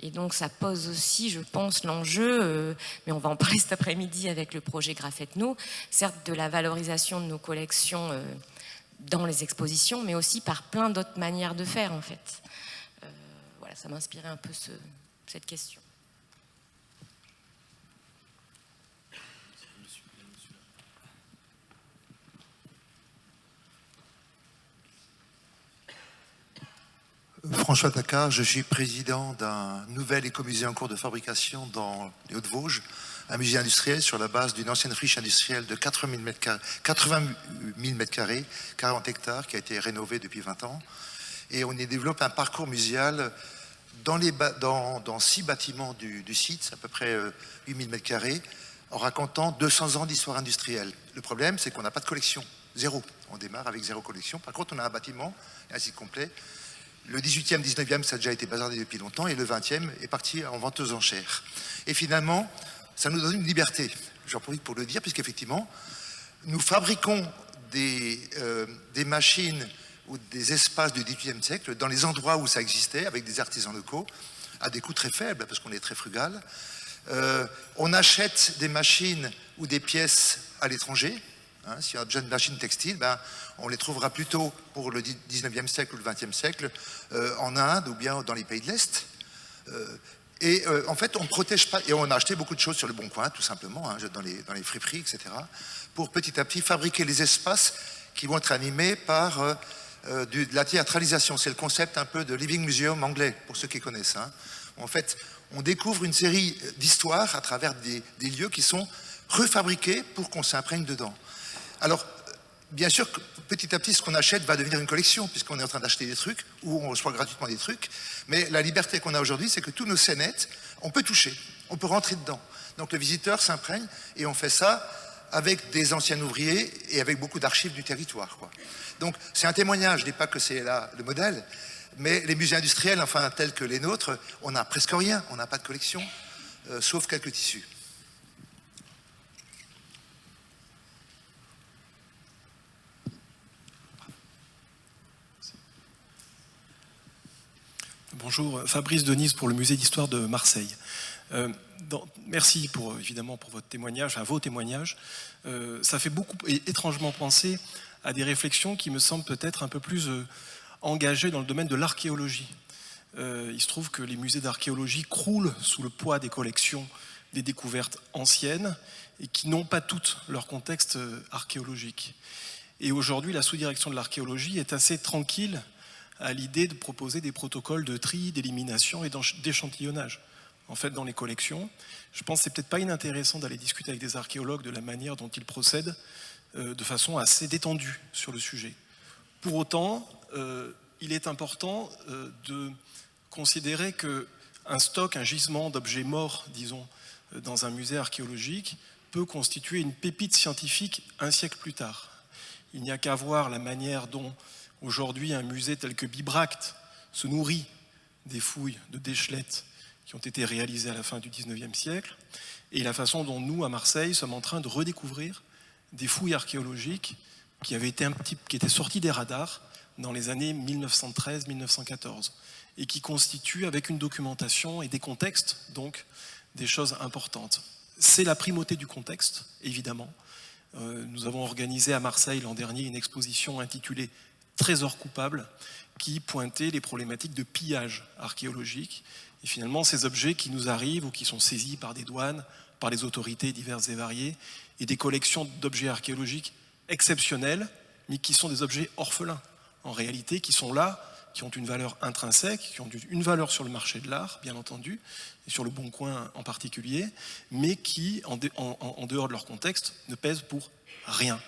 Et donc ça pose aussi, je pense, l'enjeu, mais on va en parler cet après-midi avec le projet Graffetno, certes de la valorisation de nos collections dans les expositions, mais aussi par plein d'autres manières de faire, en fait. Ça m'inspirait un peu cette question. François Tacard, je suis président d'un nouvel écomusée en cours de fabrication dans les Hauts-de-Vosges, un musée industriel sur la base d'une ancienne friche industrielle de 80 000 m², 40 hectares, qui a été rénovée depuis 20 ans. Et on y développe un parcours muséal dans 6 bâtiments du site, c'est à peu près 8 000 m², en racontant 200 ans d'histoire industrielle. Le problème, c'est qu'on n'a pas de collection, zéro. On démarre avec 0 collection. Par contre, on a un bâtiment, un site complet. Le 18e, 19e, ça a déjà été bazardé depuis longtemps, et le 20e est parti en vente aux enchères. Et finalement, ça nous donne une liberté, j'en profite pour le dire, puisqu'effectivement, nous fabriquons des machines ou des espaces du XVIIIe siècle dans les endroits où ça existait, avec des artisans locaux, à des coûts très faibles, parce qu'on est très frugal. On achète des machines ou des pièces à l'étranger. Si on a besoin de machines textiles, on les trouvera plutôt pour le 19e siècle ou le 20e siècle en Inde ou bien dans les pays de l'Est. En fait, on ne protège pas, et on a acheté beaucoup de choses sur le Bon Coin, tout simplement, dans les friperies, etc., pour petit à petit fabriquer les espaces qui vont être animés par de la théâtralisation. C'est le concept un peu de Living Museum anglais, pour ceux qui connaissent. En fait, on découvre une série d'histoires à travers des lieux qui sont refabriqués pour qu'on s'imprègne dedans. Alors, bien sûr, petit à petit, ce qu'on achète va devenir une collection, puisqu'on est en train d'acheter des trucs, ou on reçoit gratuitement des trucs. Mais la liberté qu'on a aujourd'hui, c'est que tous nos scénettes, on peut toucher, on peut rentrer dedans. Donc le visiteur s'imprègne, et on fait ça avec des anciens ouvriers et avec beaucoup d'archives du territoire, quoi. Donc c'est un témoignage, je ne dis pas que c'est là le modèle, mais les musées industriels, enfin tels que les nôtres, on n'a presque rien, on n'a pas de collection, sauf quelques tissus. Bonjour, Fabrice Denise pour le musée d'histoire de Marseille. Merci évidemment pour votre témoignage, vos témoignages. Ça fait beaucoup étrangement penser à des réflexions qui me semblent peut-être un peu plus engagées dans le domaine de l'archéologie. Il se trouve que les musées d'archéologie croulent sous le poids des collections, des découvertes anciennes et qui n'ont pas toutes leur contexte archéologique. Et aujourd'hui, la sous-direction de l'archéologie est assez tranquille à l'idée de proposer des protocoles de tri, d'élimination et d'échantillonnage. En fait, dans les collections, je pense que c'est peut-être pas inintéressant d'aller discuter avec des archéologues de la manière dont ils procèdent de façon assez détendue sur le sujet. Pour autant, il est important de considérer qu'un stock, un gisement d'objets morts, disons, dans un musée archéologique, peut constituer une pépite scientifique un siècle plus tard. Il n'y a qu'à voir la manière dont aujourd'hui un musée tel que Bibracte se nourrit des fouilles de Déchelette qui ont été réalisées à la fin du XIXe siècle, et la façon dont nous, à Marseille, sommes en train de redécouvrir des fouilles archéologiques qui étaient sorties des radars dans les années 1913-1914, et qui constituent, avec une documentation et des contextes, donc, des choses importantes. C'est la primauté du contexte, évidemment. Nous avons organisé à Marseille l'an dernier une exposition intitulée « Trésors coupables » qui pointait les problématiques de pillage archéologique. Et finalement, ces objets qui nous arrivent ou qui sont saisis par des douanes, par les autorités diverses et variées, et des collections d'objets archéologiques exceptionnels, mais qui sont des objets orphelins, en réalité, qui sont là, qui ont une valeur intrinsèque, qui ont une valeur sur le marché de l'art, bien entendu, et sur le Bon Coin en particulier, mais qui, en dehors de leur contexte, ne pèsent pour rien.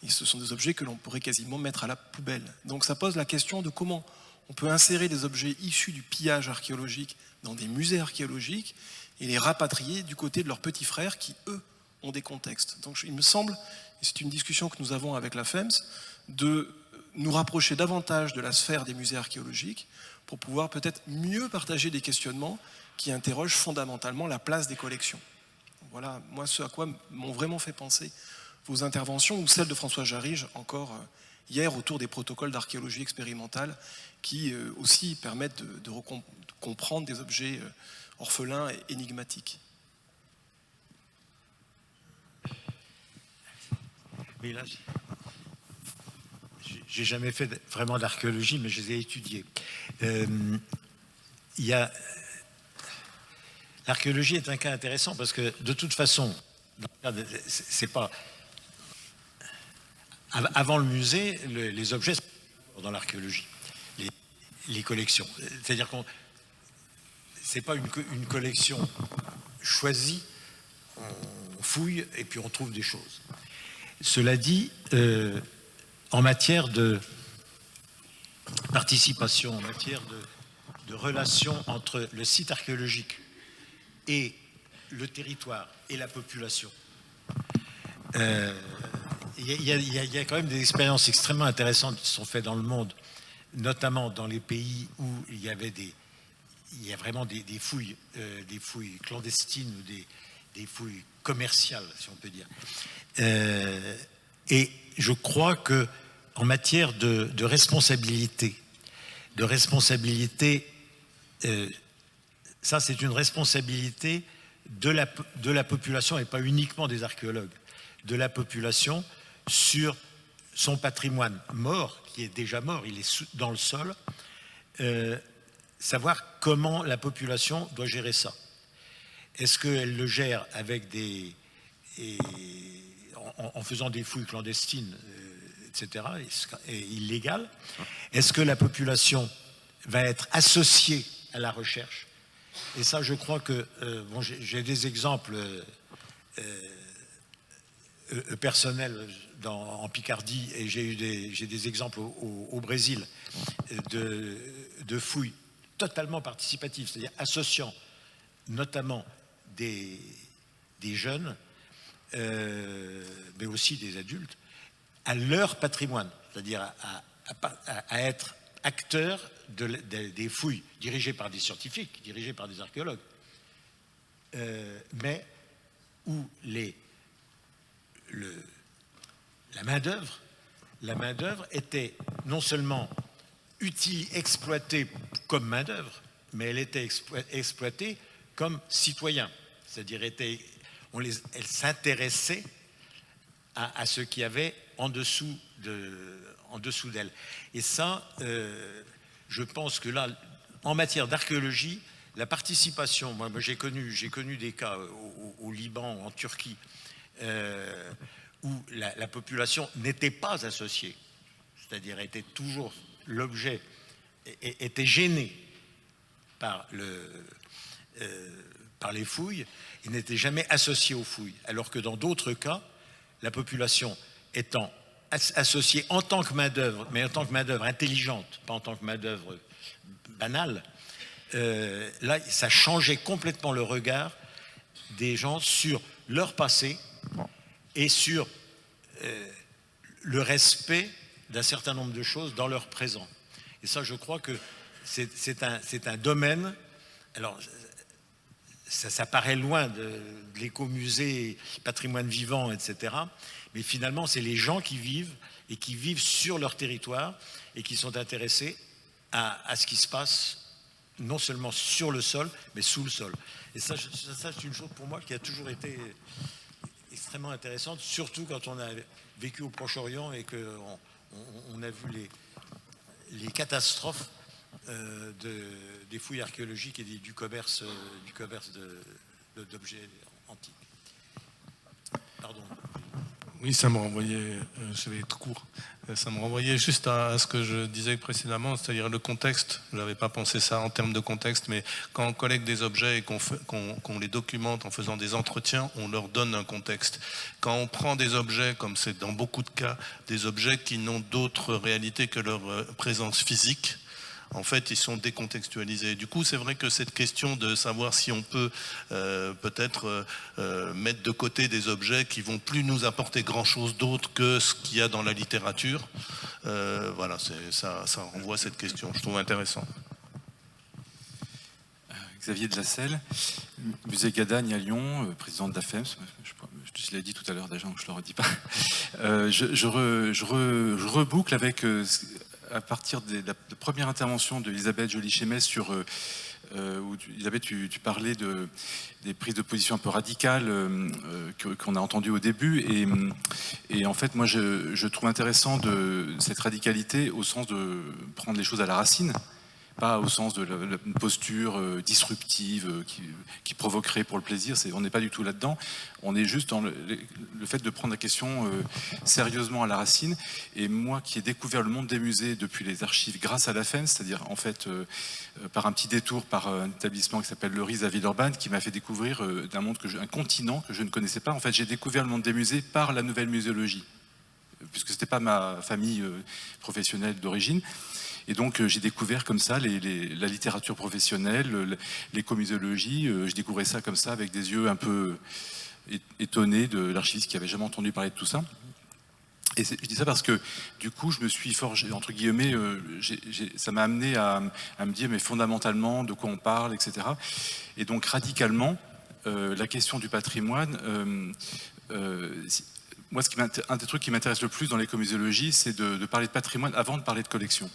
Et ce sont des objets que l'on pourrait quasiment mettre à la poubelle. Donc ça pose la question de comment on peut insérer des objets issus du pillage archéologique dans des musées archéologiques et les rapatrier du côté de leurs petits frères qui, eux, ont des contextes. Donc il me semble, et c'est une discussion que nous avons avec la FEMS, de nous rapprocher davantage de la sphère des musées archéologiques pour pouvoir peut-être mieux partager des questionnements qui interrogent fondamentalement la place des collections. Voilà, moi, ce à quoi m'ont vraiment fait penser vos interventions, ou celle de François Jarige, encore hier, autour des protocoles d'archéologie expérimentale, qui aussi permettent de comprendre des objets orphelins et énigmatiques. Oui, là, j'ai jamais fait vraiment d'archéologie, mais je les ai étudiés. L'archéologie est un cas intéressant parce que de toute façon, c'est pas avant le musée, les objets sont dans l'archéologie, les collections. C'est-à-dire qu'on c'est pas une collection choisie on fouille et puis on trouve des choses. Cela dit, en matière de participation, en matière de relation entre le site archéologique et le territoire et la population, il y a quand même des expériences extrêmement intéressantes qui sont faites dans le monde, notamment dans les pays où il y a vraiment des fouilles clandestines ou des fouilles commerciales, si on peut dire. Et je crois que en matière de responsabilité, ça c'est une responsabilité de la population et pas uniquement des archéologues, de la population sur son patrimoine mort, qui est déjà mort, il est dans le sol, savoir comment la population doit gérer ça. Est-ce qu'elle le gère avec en faisant des fouilles clandestines, etc., et illégales? Est-ce que la population va être associée à la recherche? Et ça, je crois que bon, j'ai des exemples personnels en Picardie, et j'ai des exemples au Brésil de fouilles totalement participatives, c'est-à-dire associant notamment des jeunes, mais aussi des adultes, à leur patrimoine, c'est-à-dire à être acteurs des fouilles dirigées par des scientifiques, dirigées par des archéologues, mais où la main-d'œuvre était non seulement exploitée comme main-d'œuvre, mais elle était exploitée comme citoyen, c'est-à-dire elle s'intéressait à ce qu'il y avait en dessous d'elle. Et ça, je pense que là, en matière d'archéologie, la participation, moi j'ai connu des cas au Liban, en Turquie, où la population n'était pas associée, c'est-à-dire était toujours l'objet, était gêné par les fouilles et n'était jamais associée aux fouilles, alors que dans d'autres cas, la population étant associée en tant que main-d'œuvre, mais en tant que main-d'œuvre intelligente, pas en tant que main-d'œuvre banale, là, ça changeait complètement le regard des gens sur leur passé et sur le respect d'un certain nombre de choses dans leur présent. Et ça, je crois que c'est un domaine. Alors, ça paraît loin de l'écomusée, patrimoine vivant, etc. Mais finalement, c'est les gens qui vivent et qui vivent sur leur territoire et qui sont intéressés à ce qui se passe non seulement sur le sol, mais sous le sol. Et ça c'est une chose pour moi qui a toujours été extrêmement intéressante, surtout quand on a vécu au Proche-Orient et qu'on a vu les catastrophes des fouilles archéologiques et du commerce d'objets antiques. Pardon. Oui, ça me renvoyait, je vais être court, ça me renvoyait juste à ce que je disais précédemment, c'est-à-dire le contexte. Je n'avais pas pensé ça en termes de contexte, mais quand on collecte des objets et qu'on les documente en faisant des entretiens, on leur donne un contexte. Quand on prend des objets, comme c'est dans beaucoup de cas, des objets qui n'ont d'autre réalité que leur présence physique, en fait, ils sont décontextualisés. Du coup, c'est vrai que cette question de savoir si on peut peut-être mettre de côté des objets qui vont plus nous apporter grand-chose d'autre que ce qu'il y a dans la littérature, voilà, ça renvoie à cette question. Je trouve intéressant. Xavier de la Selle, musée Gadagne à Lyon, président de la FEMS. Je l'ai dit tout à l'heure déjà, donc je ne le redis pas. Je reboucle avec... à partir de la première intervention d'Elisabeth Joly-Chémès sur où Elisabeth, tu parlais des prises de position un peu radicales qu'on a entendues au début, et en fait moi je trouve intéressant cette radicalité au sens de prendre les choses à la racine, pas au sens de une posture disruptive qui provoquerait pour le plaisir. On n'est pas du tout là-dedans. On est juste dans le fait de prendre la question sérieusement à la racine. Et moi qui ai découvert le monde des musées depuis les archives grâce à la FEM, c'est-à-dire en fait par un petit détour par un établissement qui s'appelle le RIS à Villeurbanne, qui m'a fait découvrir un continent que je ne connaissais pas. En fait, j'ai découvert le monde des musées par la nouvelle muséologie, puisque c'était pas ma famille professionnelle d'origine. Et donc j'ai découvert comme ça la littérature professionnelle, l'écomuséologie. Je découvrais ça comme ça avec des yeux un peu étonnés de l'archiviste qui n'avait jamais entendu parler de tout ça. Et je dis ça parce que du coup je me suis forgé, entre guillemets, ça m'a amené à me dire mais fondamentalement de quoi on parle, etc. Et donc radicalement, la question du patrimoine, moi un des trucs qui m'intéresse le plus dans l'écomuséologie, c'est de parler de patrimoine avant de parler de collection.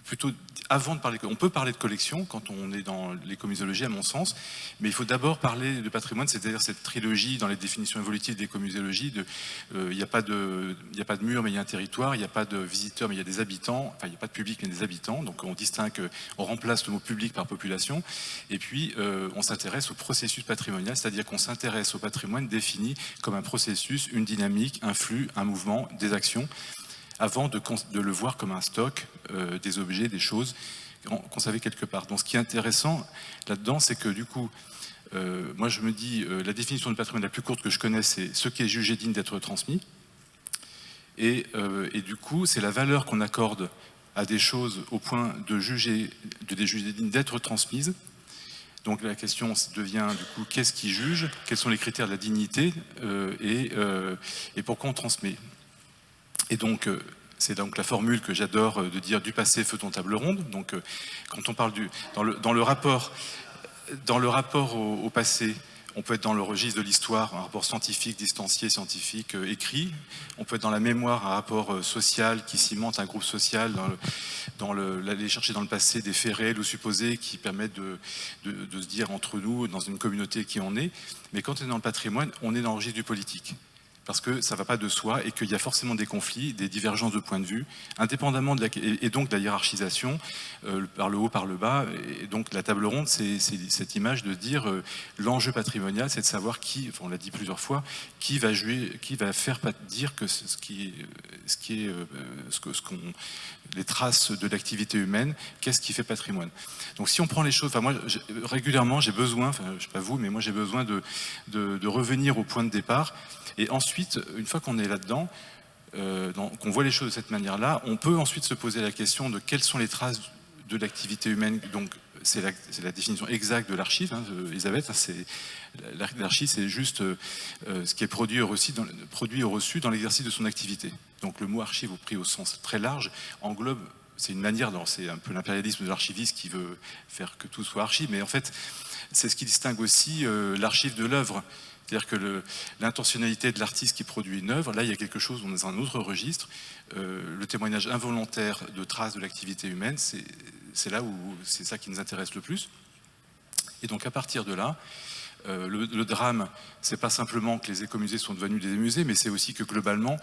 Plutôt avant de parler, on peut parler de collection quand on est dans l'écomuséologie à mon sens, mais il faut d'abord parler de patrimoine, c'est-à-dire cette trilogie dans les définitions évolutives de l'écomuséologie, il n'y a pas de mur mais il y a un territoire, il n'y a pas de visiteurs mais il y a des habitants, enfin il n'y a pas de public mais des habitants, donc on distingue, on remplace le mot public par population, et puis on s'intéresse au processus patrimonial, c'est-à-dire qu'on s'intéresse au patrimoine défini comme un processus, une dynamique, un flux, un mouvement, des actions, avant de le voir comme un stock des objets, des choses qu'on savait quelque part. Donc ce qui est intéressant là-dedans, c'est que du coup, moi je me dis, la définition de patrimoine la plus courte que je connais, c'est ce qui est jugé digne d'être transmis. Et du coup, c'est la valeur qu'on accorde à des choses au point de les juger dignes d'être transmises. Donc la question devient du coup, qu'est-ce qui juge? Quels sont les critères de la dignité et pourquoi on transmet? Et donc, c'est donc la formule que j'adore de dire du passé faisons table ronde. Donc, quand on parle dans le rapport au passé, on peut être dans le registre de l'histoire, un rapport scientifique, distancié, scientifique, écrit. On peut être dans la mémoire, un rapport social qui cimente un groupe social, aller chercher dans le passé des faits réels ou supposés qui permettent de se dire entre nous, dans une communauté qui on est. Mais quand on est dans le patrimoine, on est dans le registre du politique. Parce que ça ne va pas de soi et qu'il y a forcément des conflits, des divergences de points de vue, indépendamment et donc de la hiérarchisation, par le haut, par le bas. Et donc la table ronde, c'est cette image de dire l'enjeu patrimonial, c'est de savoir qui, enfin, on l'a dit plusieurs fois, qui va faire dire que les traces de l'activité humaine, qu'est-ce qui fait patrimoine. Donc si on prend les choses, enfin moi régulièrement j'ai besoin, enfin je sais pas vous, mais moi j'ai besoin de revenir au point de départ. Et ensuite, une fois qu'on est là-dedans, qu'on voit les choses de cette manière-là, on peut ensuite se poser la question de quelles sont les traces de l'activité humaine. Donc, c'est la définition exacte de l'archive, hein, Elisabeth. L'archive, c'est juste ce qui est produit ou reçu dans l'exercice de son activité. Donc, le mot archive, pris au sens très large, englobe. C'est une manière, c'est un peu l'impérialisme de l'archiviste qui veut faire que tout soit archive, mais en fait, c'est ce qui distingue aussi l'archive de l'œuvre. C'est-à-dire que l'intentionnalité de l'artiste qui produit une œuvre, là il y a quelque chose, on est dans un autre registre. Le témoignage involontaire de traces de l'activité humaine, c'est là où c'est ça qui nous intéresse le plus. Et donc à partir de là, le drame, c'est pas simplement que les écomusées sont devenus des musées, mais c'est aussi que globalement,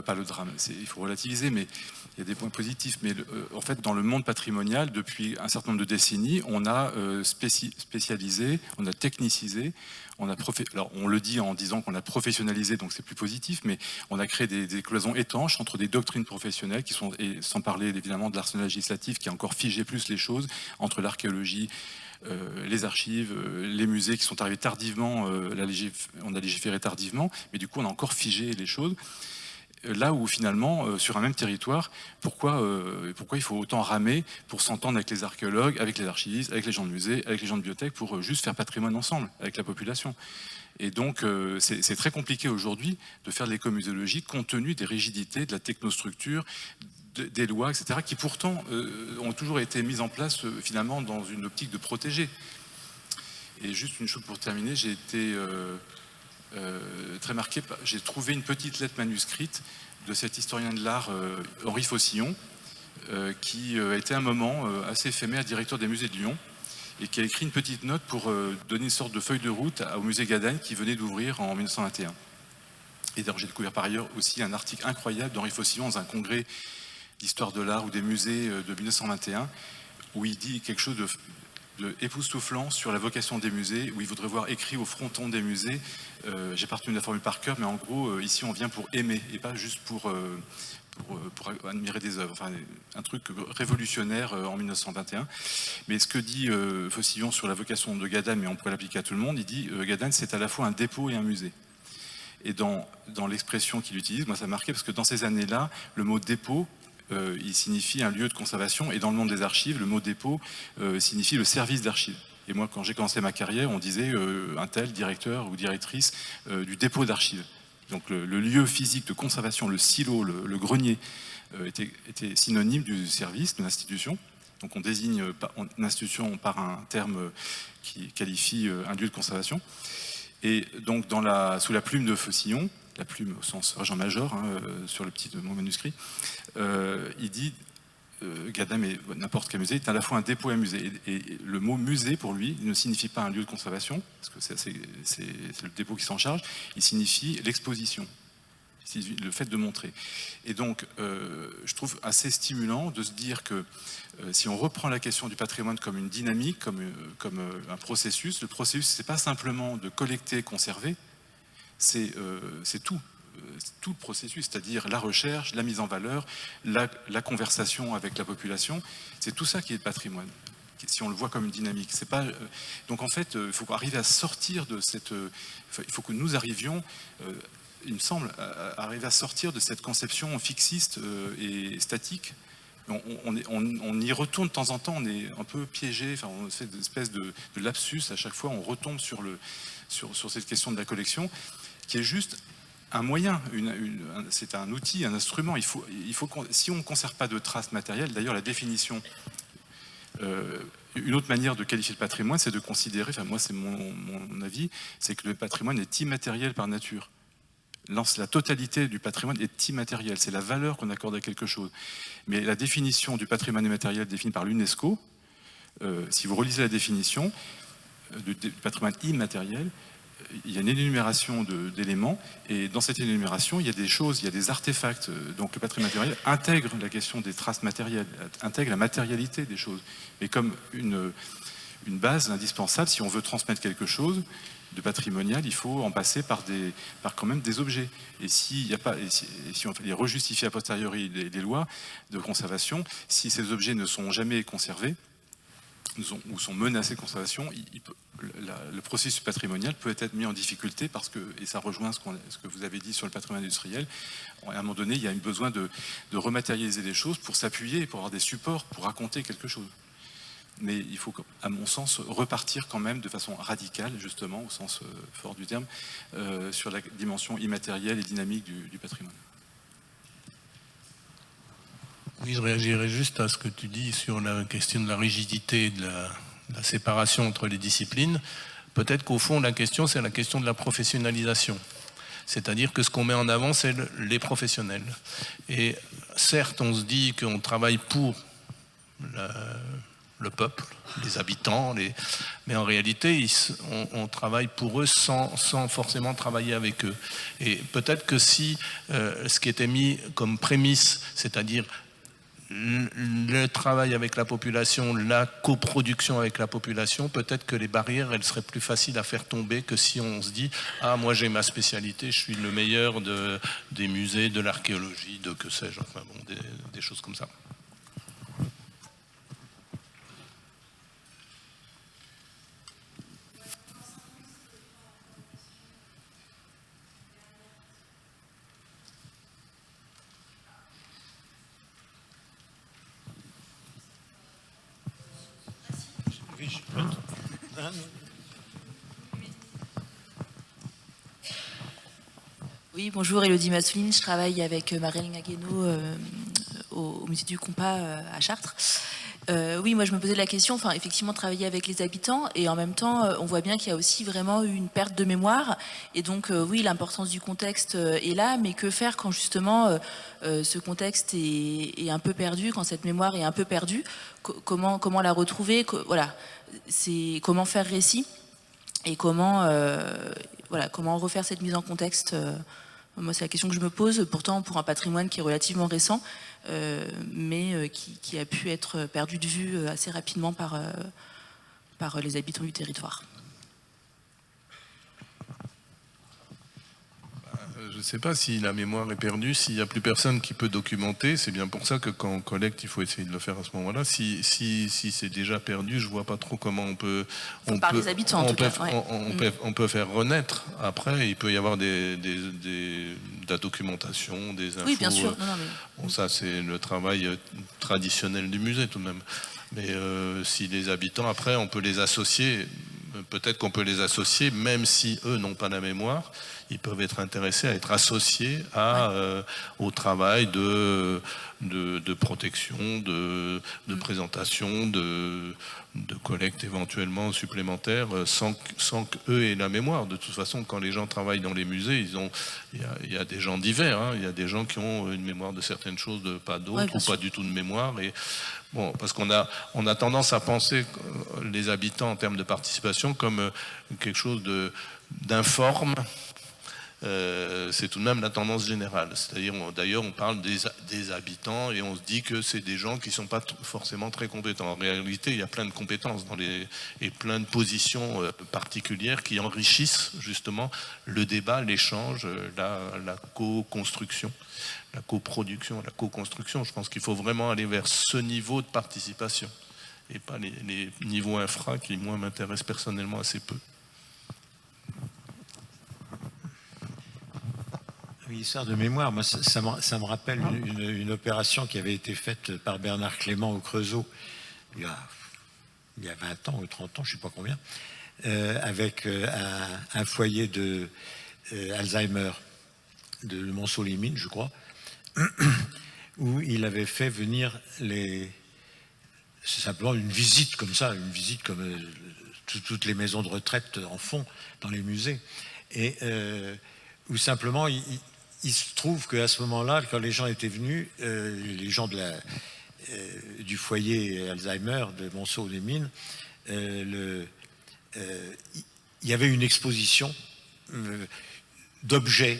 pas le drame, il faut relativiser, mais il y a des points positifs. Mais en fait, dans le monde patrimonial, depuis un certain nombre de décennies, on a spécialisé, on a technicisé, alors on le dit en disant qu'on a professionnalisé, donc c'est plus positif, mais on a créé des cloisons étanches entre des doctrines professionnelles qui sont, et sans parler évidemment de l'arsenal législatif qui a encore figé plus les choses, entre l'archéologie, les archives, les musées qui sont arrivés tardivement, on a légiféré tardivement, mais du coup on a encore figé les choses. Là où finalement, sur un même territoire, pourquoi il faut autant ramer pour s'entendre avec les archéologues, avec les archivistes, avec les gens de musée, avec les gens de bibliothèque, pour juste faire patrimoine ensemble, avec la population. Et donc, c'est très compliqué aujourd'hui de faire de l'écomuséologie compte tenu des rigidités, de la technostructure, des lois, etc., qui pourtant ont toujours été mises en place finalement dans une optique de protéger. Et juste une chose pour terminer, j'ai été très marqué, j'ai trouvé une petite lettre manuscrite de cet historien de l'art Henri Faucillon, qui a été un moment assez éphémère directeur des musées de Lyon, et qui a écrit une petite note pour donner une sorte de feuille de route au musée Gadagne qui venait d'ouvrir en 1921. Et d'ailleurs, j'ai découvert par ailleurs aussi un article incroyable d'Henri Faucillon dans un congrès d'histoire de l'art ou des musées de 1921, où il dit quelque chose de époustouflant sur la vocation des musées, où il voudrait voir écrit au fronton des musées, j'ai pas retenu la formule par cœur, mais en gros, ici on vient pour aimer, et pas juste pour admirer des œuvres, enfin, un truc révolutionnaire en 1921. Mais ce que dit Faucillon sur la vocation de Gadanne, mais on pourrait l'appliquer à tout le monde, il dit Gadanne c'est à la fois un dépôt et un musée. Et dans l'expression qu'il utilise, moi ça m'a marqué parce que dans ces années-là, le mot dépôt, il signifie un lieu de conservation, et dans le monde des archives, le mot dépôt signifie le service d'archives. Et moi, quand j'ai commencé ma carrière, on disait un tel directeur ou directrice du dépôt d'archives. Donc le lieu physique de conservation, le silo, le grenier, était synonyme du service, de l'institution. Donc on désigne une institution par un terme qui qualifie un lieu de conservation. Et donc sous la plume de Faucillon, la plume au sens régent-major, sur le petit de mon manuscrit, il dit Gadanne, mais n'importe quel musée, est à la fois un dépôt et un musée. Et le mot musée, pour lui, ne signifie pas un lieu de conservation, parce que c'est le dépôt qui s'en charge, il signifie l'exposition, le fait de montrer. Et donc, je trouve assez stimulant de se dire que si on reprend la question du patrimoine comme une dynamique, comme un processus, le processus, c'est pas simplement de collecter, conserver, c'est tout le processus, c'est-à-dire la recherche, la mise en valeur, la conversation avec la population, c'est tout ça qui est le patrimoine, si on le voit comme une dynamique. C'est pas, donc en fait, il faut arriver à sortir de cette... il faut que nous arrivions, il me semble, à arriver à sortir de cette conception fixiste et statique. On y retourne de temps en temps, on est un peu piégé, enfin, on fait une espèce de lapsus, à chaque fois on retombe sur cette question de la collection, qui est juste un moyen, c'est un outil, un instrument. Si on ne conserve pas de traces matérielles, d'ailleurs la définition, une autre manière de qualifier le patrimoine, c'est de considérer, enfin moi c'est mon avis, c'est que le patrimoine est immatériel par nature. La totalité du patrimoine est immatérielle, c'est la valeur qu'on accorde à quelque chose. Mais la définition du patrimoine immatériel définie par l'UNESCO, si vous relisez la définition du patrimoine immatériel, il y a une énumération d'éléments, et dans cette énumération, il y a des choses, il y a des artefacts. Donc le patrimoine matériel intègre la question des traces matérielles, intègre la matérialité des choses, mais comme une base indispensable. Si on veut transmettre quelque chose de patrimonial, il faut en passer par quand même des objets. Et si on les rejustifie a posteriori des lois de conservation, si ces objets ne sont jamais conservés, ou sont menacés de conservation, le processus patrimonial peut être mis en difficulté parce que, et ça rejoint ce que vous avez dit sur le patrimoine industriel, à un moment donné, il y a un besoin de rematérialiser les choses pour s'appuyer, pour avoir des supports, pour raconter quelque chose. Mais il faut, à mon sens, repartir quand même de façon radicale, justement, au sens fort du terme, sur la dimension immatérielle et dynamique du patrimoine. Oui, je réagirais juste à ce que tu dis sur la question de la rigidité, de la séparation entre les disciplines. Peut-être qu'au fond, la question, c'est la question de la professionnalisation. C'est-à-dire que ce qu'on met en avant, c'est les professionnels. Et certes, on se dit qu'on travaille pour le peuple, les habitants, mais en réalité, on travaille pour eux sans forcément travailler avec eux. Et peut-être que si ce qui était mis comme prémisse, c'est-à-dire le travail avec la population, la coproduction avec la population, peut-être que les barrières, elles seraient plus faciles à faire tomber que si on se dit « Ah, moi j'ai ma spécialité, je suis le meilleur des musées, de l'archéologie, de que sais-je, enfin bon, des choses comme ça. » Oui, bonjour, Élodie Massouline, je travaille avec Marilyn Agueno au musée du Compas à Chartres. Oui, moi je me posais la question, enfin effectivement travailler avec les habitants et en même temps on voit bien qu'il y a aussi vraiment une perte de mémoire et donc oui l'importance du contexte est là, mais que faire quand justement ce contexte est un peu perdu, quand cette mémoire est un peu perdue, comment la retrouver, voilà, c'est comment faire récit et comment refaire cette mise en contexte Moi, c'est la question que je me pose, pourtant pour un patrimoine qui est relativement récent, mais qui a pu être perdu de vue assez rapidement par les habitants du territoire. Je ne sais pas si la mémoire est perdue, s'il n'y a plus personne qui peut documenter. C'est bien pour ça que quand on collecte, il faut essayer de le faire à ce moment-là. Si c'est déjà perdu, je ne vois pas trop comment on peut... Par les habitants, en tout cas. On peut faire renaître. Après, il peut y avoir de la documentation, des infos. Oui, bien sûr. Non, mais... Bon, ça, c'est le travail traditionnel du musée, tout de même. Mais si les habitants, après, on peut les associer... Peut-être qu'on peut les associer, même si eux n'ont pas la mémoire, ils peuvent être intéressés à être associés au travail de protection, de présentation, de collecte éventuellement supplémentaire, sans qu'eux aient la mémoire. De toute façon, quand les gens travaillent dans les musées, il y a des gens divers. Hein. Il y a des gens qui ont une mémoire de certaines choses, pas d'autres, ou pas du tout de mémoire. Et bon, parce qu'on a tendance à penser les habitants en termes de participation comme quelque chose d'informe. C'est tout de même la tendance générale. C'est-à-dire, d'ailleurs, on parle des habitants et on se dit que c'est des gens qui ne sont pas forcément très compétents. En réalité, il y a plein de compétences et plein de positions particulières qui enrichissent justement le débat, l'échange, la co-construction. La coproduction, la co-construction, je pense qu'il faut vraiment aller vers ce niveau de participation et pas les niveaux infra qui, moi, m'intéressent personnellement assez peu. Oui, histoire de mémoire, moi, ça me rappelle une opération qui avait été faite par Bernard Clément au Creusot il y a 20 ans ou 30 ans, je ne sais pas combien, avec un foyer de Alzheimer de Monceau-les-Mines, je crois, où il avait fait venir c'est simplement une visite comme ça, une visite comme toutes les maisons de retraite en font dans les musées, et où simplement il se trouve qu'à ce moment-là, quand les gens étaient venus, les gens du foyer Alzheimer de Monceau-les-Mines, il y avait une exposition d'objets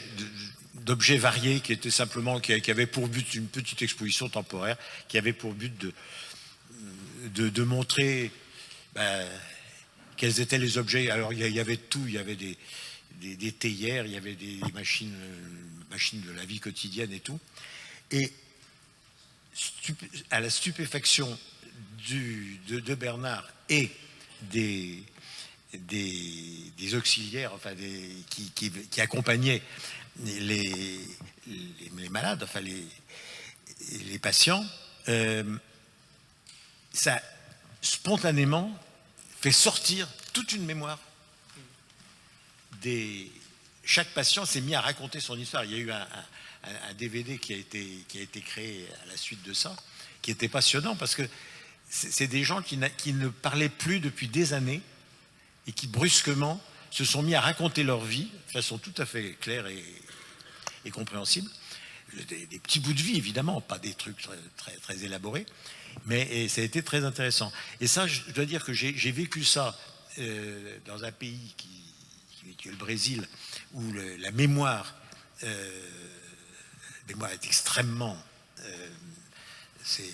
variés qui étaient simplement, qui avait pour but une petite exposition temporaire, qui avait pour but de montrer quels étaient les objets. Alors il y avait tout, il y avait des théières, il y avait des machines de la vie quotidienne et tout. Et à la stupéfaction de Bernard et des auxiliaires, enfin qui accompagnaient les malades, enfin les patients, ça spontanément fait sortir toute une mémoire. Chaque patient s'est mis à raconter son histoire. Il y a eu un DVD qui a été créé à la suite de ça, qui était passionnant parce que c'est des gens qui ne parlaient plus depuis des années et qui brusquement se sont mis à raconter leur vie de façon tout à fait claire et compréhensible. Des petits bouts de vie, évidemment, pas des trucs très élaborés, mais ça a été très intéressant. Et ça, je dois dire que j'ai vécu ça dans un pays qui est le Brésil, où la mémoire est extrêmement... c'est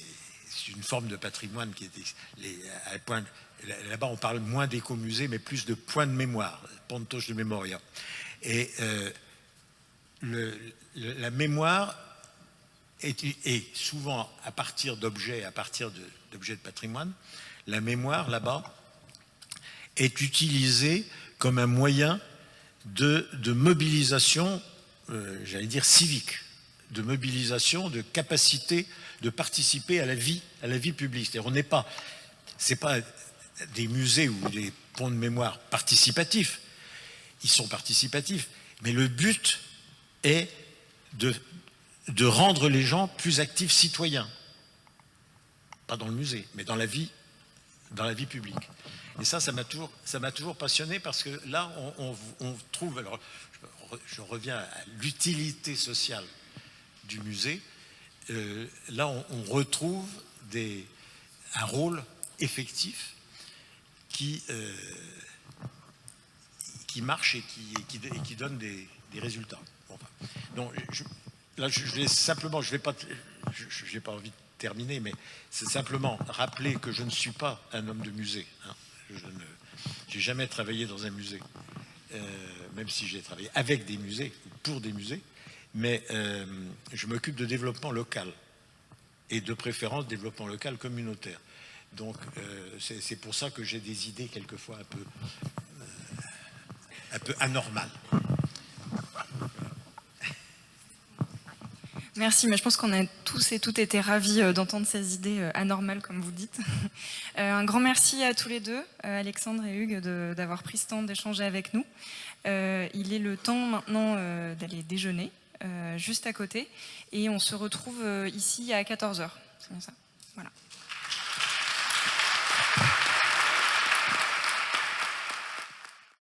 une forme de patrimoine qui est là-bas on parle moins d'écomusées, mais plus de points de mémoire, pontos de memoria. Et la mémoire est souvent à partir d'objets, d'objets de patrimoine. La mémoire, là-bas, est utilisée comme un moyen de mobilisation, j'allais dire civique, de mobilisation, de capacité de participer à la vie publique. C'est-à-dire, c'est pas des musées ou des ponts de mémoire participatifs. Ils sont participatifs, mais le but est de rendre les gens plus actifs citoyens. Pas dans le musée, mais dans la vie publique. Et ça m'a toujours passionné parce que là, on trouve, alors je reviens à l'utilité sociale du musée, là on retrouve un rôle effectif qui marche et qui donne des résultats. Bon, donc, là, je vais simplement, je n'ai pas envie de terminer, mais c'est simplement rappeler que je ne suis pas un homme de musée. Hein. Je n'ai jamais travaillé dans un musée, même si j'ai travaillé avec des musées, pour des musées, mais je m'occupe de développement local, et de préférence développement local communautaire. Donc c'est pour ça que j'ai des idées quelquefois un peu anormales. Merci, mais je pense qu'on a tous et toutes été ravis d'entendre ces idées anormales, comme vous dites. Un grand merci à tous les deux, Alexandre et Hugues, d'avoir pris ce temps d'échanger avec nous. Il est le temps maintenant d'aller déjeuner, juste à côté, et on se retrouve ici à 14h. C'est bien ça. Voilà.